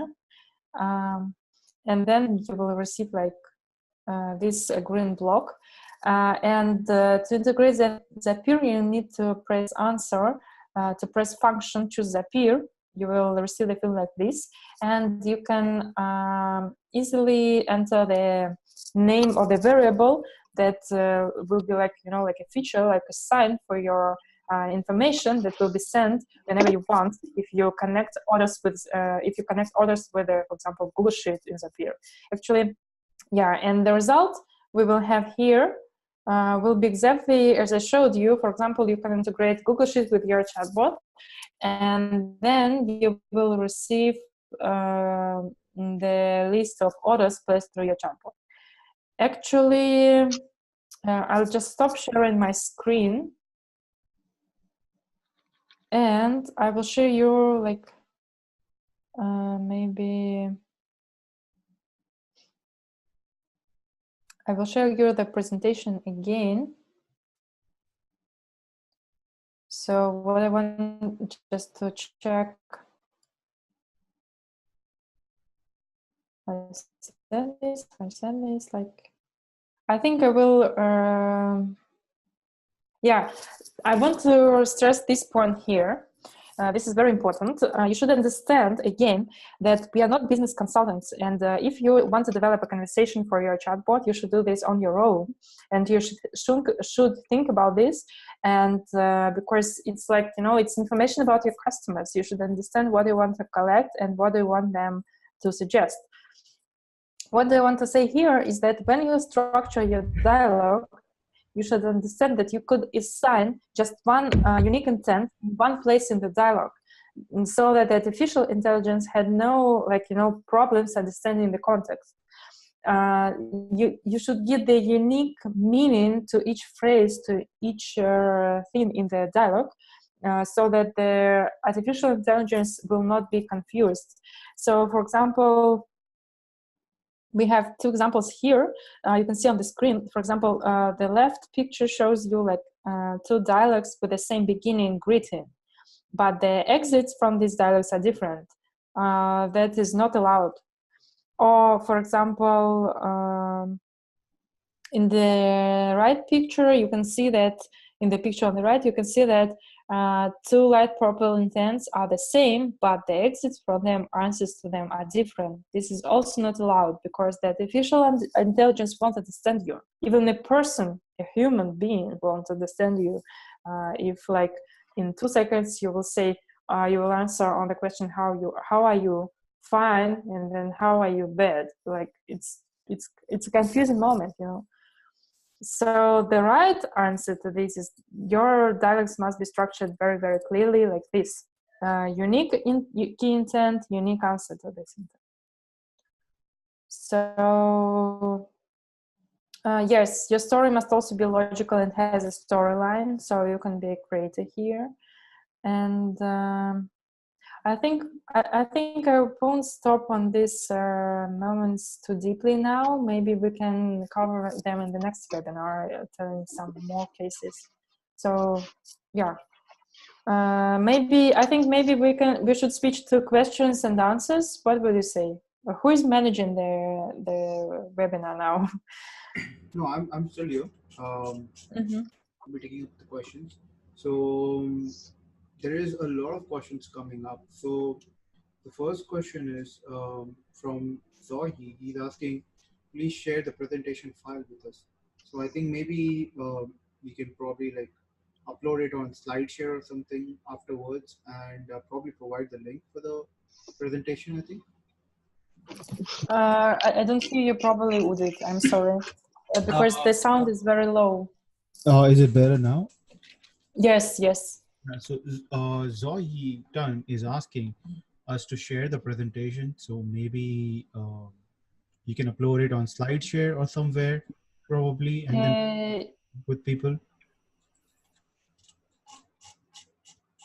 And then you will receive like this green block. To integrate Zapier, you need to press answer, to press function, choose Zapier. You will receive a field like this, and you can easily enter the name of the variable that will be like, you know, like a feature, like a sign for your information that will be sent whenever you want. If you connect orders with, for example, Google Sheet in Zapier. Actually, yeah, and the result we will have here will be exactly as I showed you. For example, you can integrate Google Sheet with your chatbot, and then you will receive the list of orders placed through your chatbot. Actually, I'll just stop sharing my screen, and I will show you like maybe I will show you the presentation again. So what I want just to check, I said this, like, I think I will, yeah, I want to stress this point here. This is very important. You should understand, again, that we are not business consultants. And if you want to develop a conversation for your chatbot, you should do this on your own. And you should think about this. And because it's like, you know, it's information about your customers. You should understand what you want to collect and what you want them to suggest. What I want to say here is that when you structure your dialogue, you should understand that you could assign just one unique intent in one place in the dialogue, so that the artificial intelligence had no, like, you know, problems understanding the context. You should give the unique meaning to each phrase, to each thing in the dialogue, so that the artificial intelligence will not be confused. So, for example, we have two examples here. You can see on the screen. For example, the left picture shows you like two dialogues with the same beginning greeting, but the exits from these dialogues are different. That is not allowed. Or, for example, in the right picture, you can see that in the picture on the right, you can see that two light purple intents are the same, but the exits from them, answers to them are different. This is also not allowed because the artificial intelligence won't understand you. Even a person, a human being, won't understand you. If, like, in 2 seconds you will say, you will answer on the question, how are you? Fine, and then how are you? Bad. Like, it's a confusing moment, you know. So the right answer to this is your dialogues must be structured very, very clearly like this. Unique key intent, unique answer to this intent. So yes, your story must also be logical and has a storyline, so you can be a creator here. And I think I won't stop on these moments too deeply now. Maybe we can cover them in the next webinar, telling some more cases. So yeah, maybe we should switch to questions and answers. What would you say? Who is managing the webinar now? No, I'm still here. I'll be taking up the questions. So there is a lot of questions coming up. So the first question is from Zohi. He's asking, please share the presentation file with us. So I think maybe we can probably like upload it on SlideShare or something afterwards, and probably provide the link for the presentation, I think. I don't hear you properly, Udit. I'm sorry. Because the sound is very low. Is it better now? Yes, yes. So Zoe Tan is asking us to share the presentation. So maybe you can upload it on SlideShare or somewhere, probably, and then with people.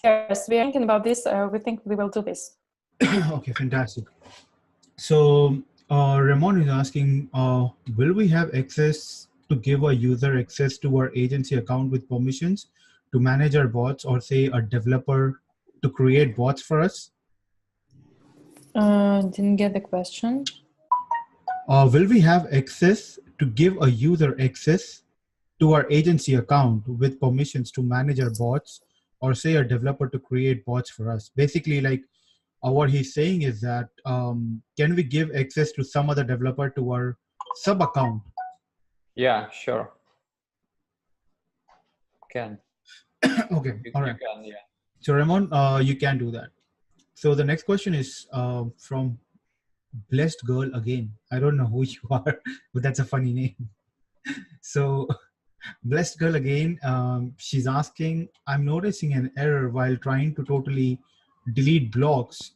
Yes, we are thinking about this. We think we will do this. Okay, fantastic. So Ramon is asking, will we have access to give a user access to our agency account with permissions to manage our bots, or say a developer to create bots for us? Didn't get the question. Will we have access to give a user access to our agency account with permissions to manage our bots, or say a developer to create bots for us? Basically, like what he's saying is that can we give access to some other developer to our sub account? Yeah, sure. Can. Okay, all right. You can, yeah. So Ramon, you can do that. So the next question is from Blessed Girl again. I don't know who you are, but that's a funny name. So Blessed Girl again, she's asking, I'm noticing an error while trying to totally delete blocks.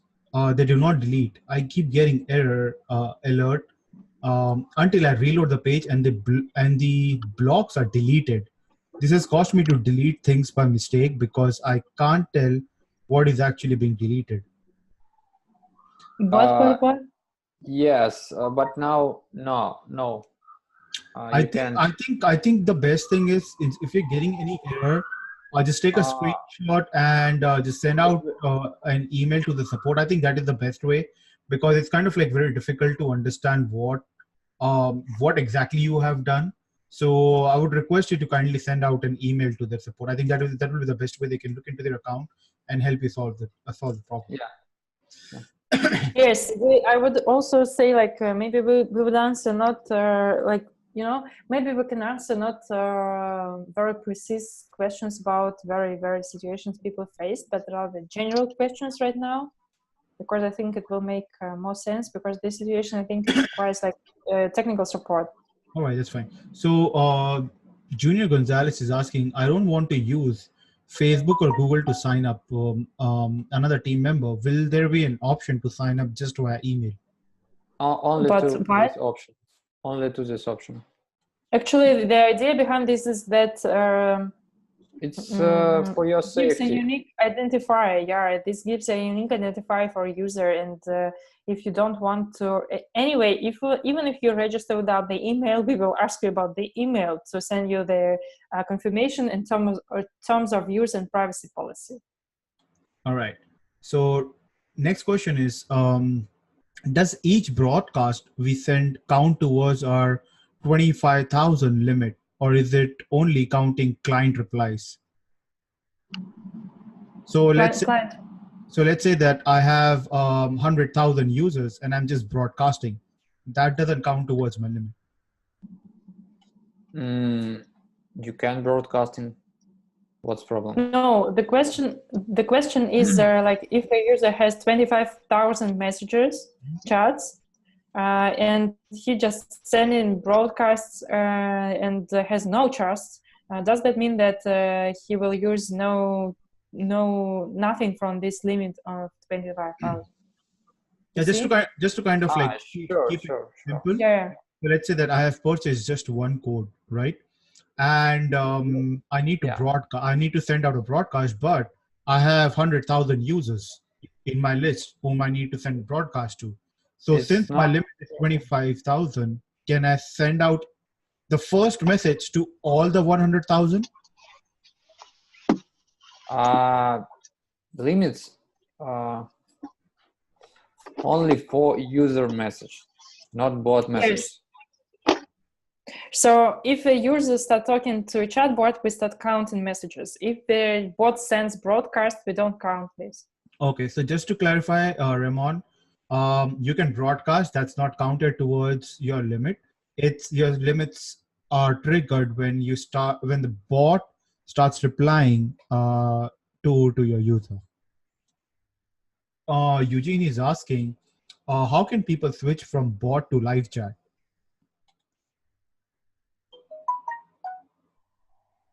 They do not delete. I keep getting error alert until I reload the page and the blocks are deleted. This has caused me to delete things by mistake because I can't tell what is actually being deleted. What? Yes, but now, no. I think the best thing is if you're getting any error, just take a screenshot and just send out an email to the support. I think that is the best way, because it's kind of like very difficult to understand what exactly you have done. So I would request you to kindly send out an email to their support. I think that will be the best way they can look into their account and help you solve the problem. Yeah. Yes, I would also say like maybe we would answer not like, you know, maybe we can answer not very precise questions about very situations people face, but rather general questions right now, because I think it will make more sense, because this situation I think it requires like technical support. All right, that's fine. So Junior Gonzalez is asking, I don't want to use Facebook or Google to sign up another team member. Will there be an option to sign up just via email? Only to this option. Only to this option. Actually, the idea behind this is that it's for your safety. Gives a unique identifier. Yeah, this gives a unique identifier for a user, and if you don't want to, anyway, even if you register without the email, we will ask you about the email to send you the confirmation in terms of use and privacy policy. All right. So next question is, does each broadcast we send count towards our 25,000 limit, or is it only counting client replies? So let's say that I have 100,000 users and I'm just broadcasting. That doesn't count towards my limit. You can broadcasting. What's the problem? No, the question is like if a user has 25,000 messages, chats, and he just sends in broadcasts and has no chats, does that mean that he will use nothing from this limit of 25,000? Yeah, just to kind of like keep it simple. Yeah. So let's say that I have purchased just one code, right? And I need to broadcast. I need to send out a broadcast, but I have 100,000 users in my list whom I need to send broadcast to. So since my limit is 25,000, can I send out the first message to all the 100,000? Limits only for user message, not bot message. Yes. So if a user start talking to a chatbot, we start counting messages. If the bot sends broadcast, we don't count this. Okay, so just to clarify, Ramon, you can broadcast. That's not counted towards your limit. It's your limits are triggered when the bot starts replying to your user. Eugene is asking, how can people switch from bot to live chat?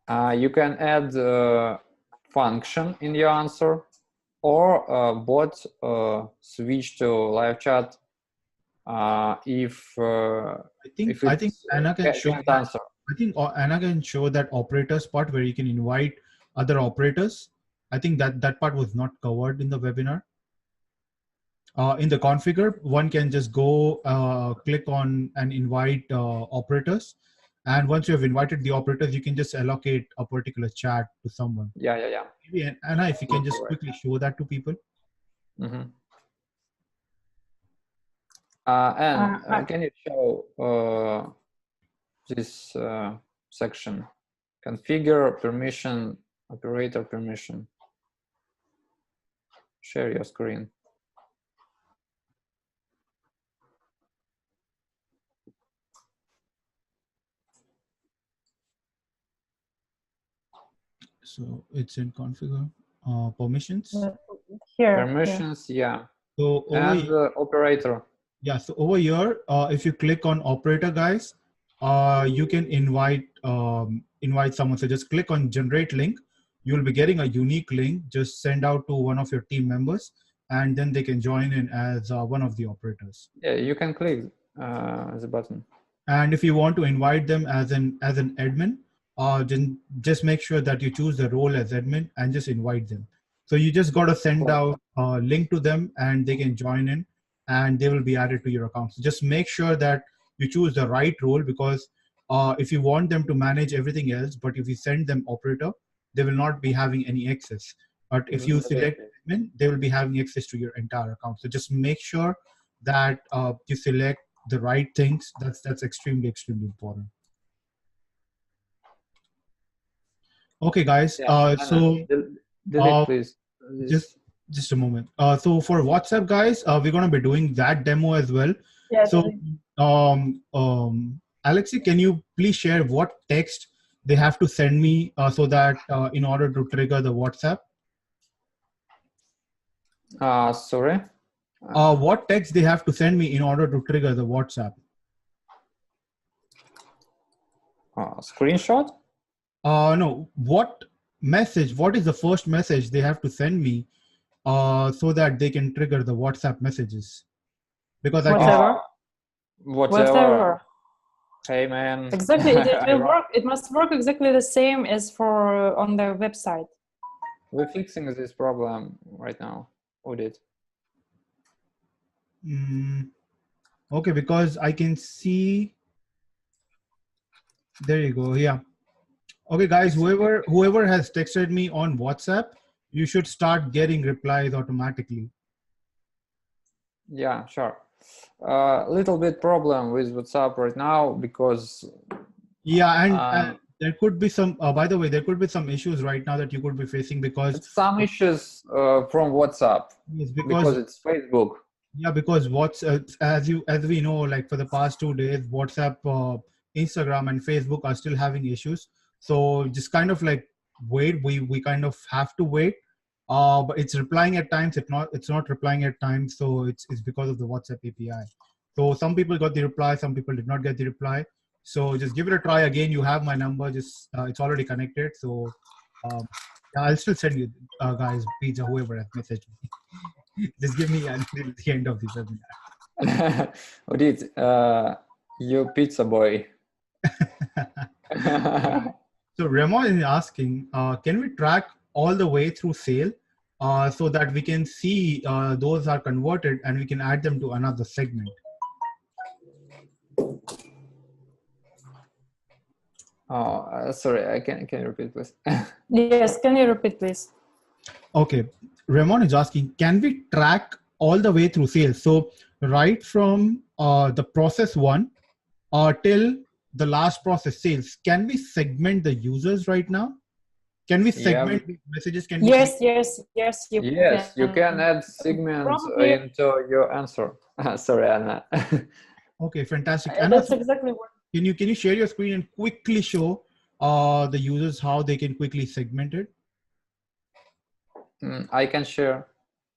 You can add a function in your answer, or bot switch to live chat if I think Anna can show that. Answer. I think Anna can show that operators part where you can invite other operators. I think that part was not covered in the webinar. in the configure, one can just go click on and invite operators. And once you have invited the operators, you can just allocate a particular chat to someone. Yeah. Maybe, Anna, if you can just quickly show that to people. Mm-hmm. And can you show this section? Configure permission, operator permission. Share your screen. So it's in configure permissions. Here. Permissions, yeah. So over And here, operator. yeah. So over here, if you click on operator, guys, you can invite someone. So just click on generate link. You'll be getting a unique link. Just send out to one of your team members, and then they can join in as one of the operators. Yeah, you can click the button. And if you want to invite them as an admin, just make sure that you choose the role as admin and just invite them. So you just got to send out a link to them, and they can join in, and they will be added to your account. So just make sure that you choose the right role, because if you want them to manage everything else, but if you send them operator, they will not be having any access. But if you select admin, they will be having access to your entire account. So just make sure that you select the right things. That's extremely important. Okay, guys. So delete, please. Just a moment. So for WhatsApp, guys, we're gonna be doing that demo as well. Yeah, so Alexi, can you please share what text they have to send me so that in order to trigger the WhatsApp? Sorry. What text they have to send me in order to trigger the WhatsApp? Screenshot? No. What is the first message they have to send me so that they can trigger the WhatsApp messages? Because whatever. Hey man. Exactly. It will work. It must work exactly the same as for on their website. We're fixing this problem right now. Audit. Okay, because I can see. There you go. Yeah. Okay, guys. Whoever has texted me on WhatsApp, you should start getting replies automatically. Yeah, sure. Little bit problem with WhatsApp right now because. Yeah, and there could be some. By the way, there could be some issues right now that you could be facing because some issues from WhatsApp. Yes, because it's Facebook. Yeah, because as we know, like for the past 2 days, WhatsApp, Instagram, and Facebook are still having issues. So just kind of like wait. We kind of have to wait. But it's replying at times. It's not replying at times. So it's because of the WhatsApp API. So some people got the reply, some people did not get the reply. So just give it a try again. You have my number. Just it's already connected. So I'll still send you guys pizza, whoever has messaged me. Just give me until the end of the webinar. Odit, you pizza boy. So Ramon is asking, can we track all the way through sale so that we can see those are converted and we can add them to another segment? Sorry, can you repeat, please? Yes, can you repeat, please? Okay, Ramon is asking, can we track all the way through sales? So right from the process one till the last process sales, can we segment the users right now? Can we segment messages? Can yes, you can add segments into your answer. Sorry, Anna. Okay, fantastic. Anna, that's exactly what. Can you share your screen and quickly show the users how they can quickly segment it? I can share,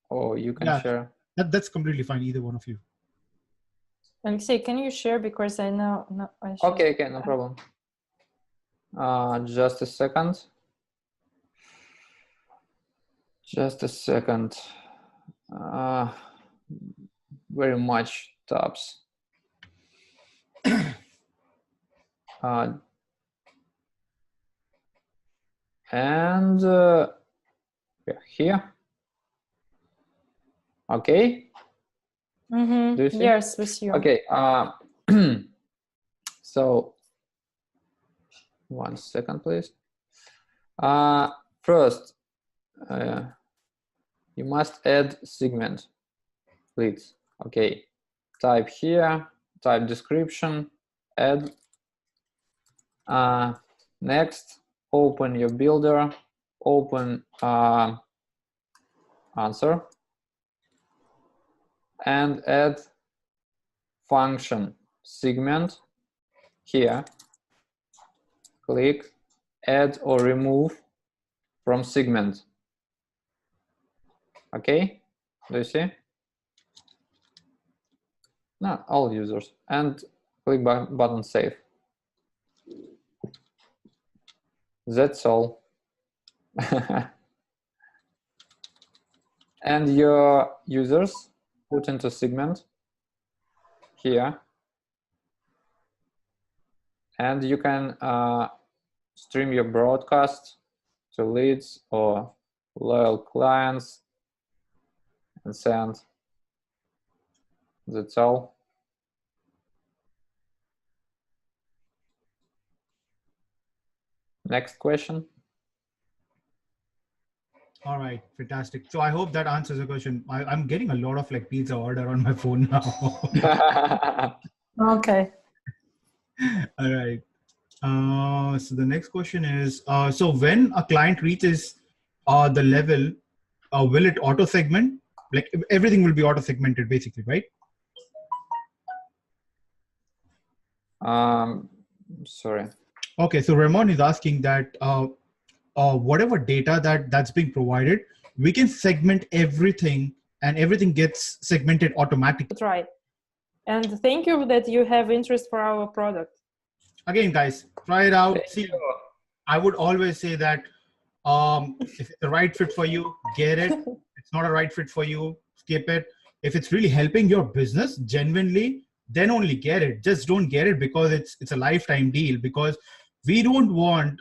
or you can share. That's completely fine. Either one of you. Alexei, can you share, because I know. No, okay, no problem. Just a second. Very much tabs. And here. Okay. Mm-hmm. Do you see? Yes, we see you. Okay. So 1 second, please. First, you must add segment leads. Okay. Type here, type description, add. Next, open your builder, open answer, and add function segment here. Click add or remove from segment. Okay, do you see? No, all users, and click button save. That's all. And your users put into segment here, and you can stream your broadcast to leads or loyal clients and send. That's all. Next question. All right, fantastic. So I hope that answers the question. I'm getting a lot of like pizza order on my phone now. Okay. All right. So the next question is, so when a client reaches the level, will it auto segment? Like everything will be auto segmented basically, right? Sorry. Okay, so Ramon is asking that whatever data that's being provided, we can segment everything and everything gets segmented automatically. That's right. And thank you that you have interest for our product. Again, guys, try it out. See, I would always say that if it's the right fit for you, get it. It's not a right fit for you, skip it. If it's really helping your business genuinely, then only get it. Just don't get it because it's a lifetime deal, because we don't want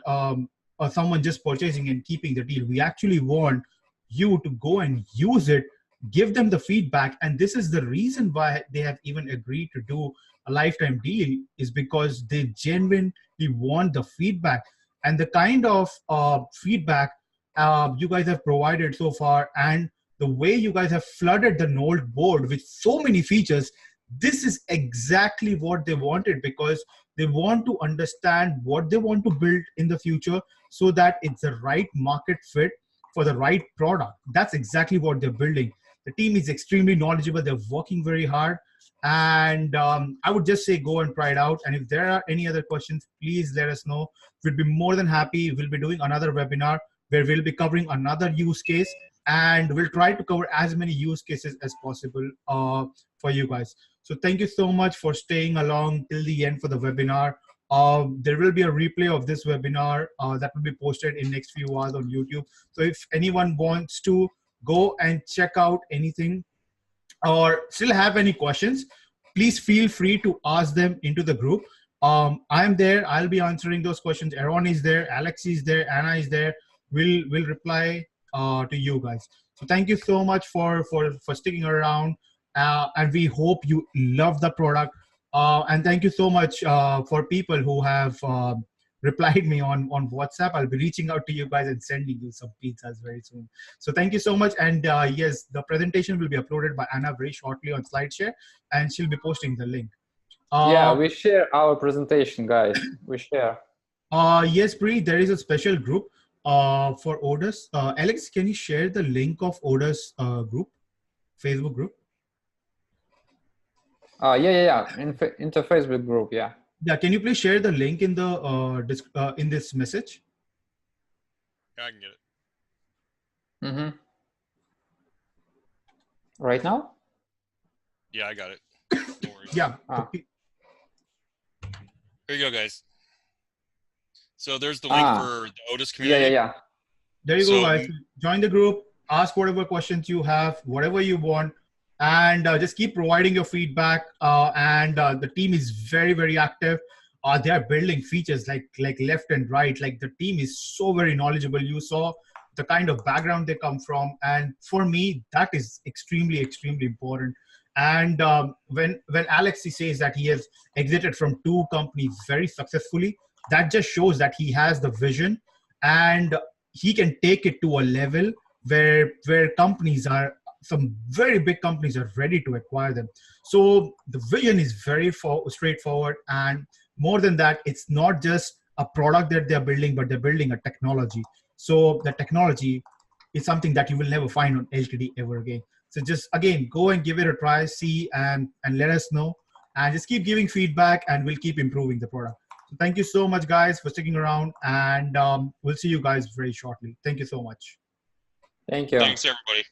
someone just purchasing and keeping the deal. We actually want you to go and use it, give them the feedback. And this is the reason why they have even agreed to do a lifetime deal, is because they genuinely want the feedback. And the kind of feedback you guys have provided so far, and the way you guys have flooded the Node board with so many features, this is exactly what they wanted, because they want to understand what they want to build in the future so that it's the right market fit for the right product. That's exactly what they're building. The team is extremely knowledgeable. They're working very hard. And I would just say go and try it out. And if there are any other questions, please let us know. We'll be more than happy. We'll be doing another webinar where we'll be covering another use case, and we'll try to cover as many use cases as possible for you guys. So thank you so much for staying along till the end for the webinar. There will be a replay of this webinar that will be posted in next few hours on YouTube. So if anyone wants to go and check out anything or still have any questions, please feel free to ask them into the group. I'm there. I'll be answering those questions. Aaron is there. Alex is there. Anna is there. We'll reply to you guys. So thank you so much for sticking around. And we hope you love the product. And thank you so much for people who have replied me on WhatsApp. I'll be reaching out to you guys and sending you some pizzas very soon. So thank you so much. And yes, the presentation will be uploaded by Anna very shortly on SlideShare, and she'll be posting the link. Yeah, we share our presentation, guys. We share. Yes, Bree, there is a special group for Odus. Alex, can you share the link of Odus group, Facebook group? Yeah. Into Facebook group, yeah. Yeah, can you please share the link in the in this message? Yeah, I can get it. Mm-hmm. Right now? Yeah, I got it. Don't worry. Yeah. Here you go, guys. So there's the link for the Odus community. Yeah. There you go, guys. Join the group, ask whatever questions you have, whatever you want, and just keep providing your feedback. And the team is very, very active. They are building features like left and right. Like the team is so very knowledgeable. You saw the kind of background they come from. And for me, that is extremely, extremely important. And when Alex says that he has exited from 2 companies very successfully, that just shows that he has the vision, and he can take it to a level where companies are, some very big companies are ready to acquire them. So the vision is very straightforward, and more than that, it's not just a product that they're building, but they're building a technology. So the technology is something that you will never find on LTD ever again. So just, again, go and give it a try, see, and let us know, and just keep giving feedback, and we'll keep improving the product. So thank you so much, guys, for sticking around, and we'll see you guys very shortly. Thank you so much. Thank you. Thanks, everybody.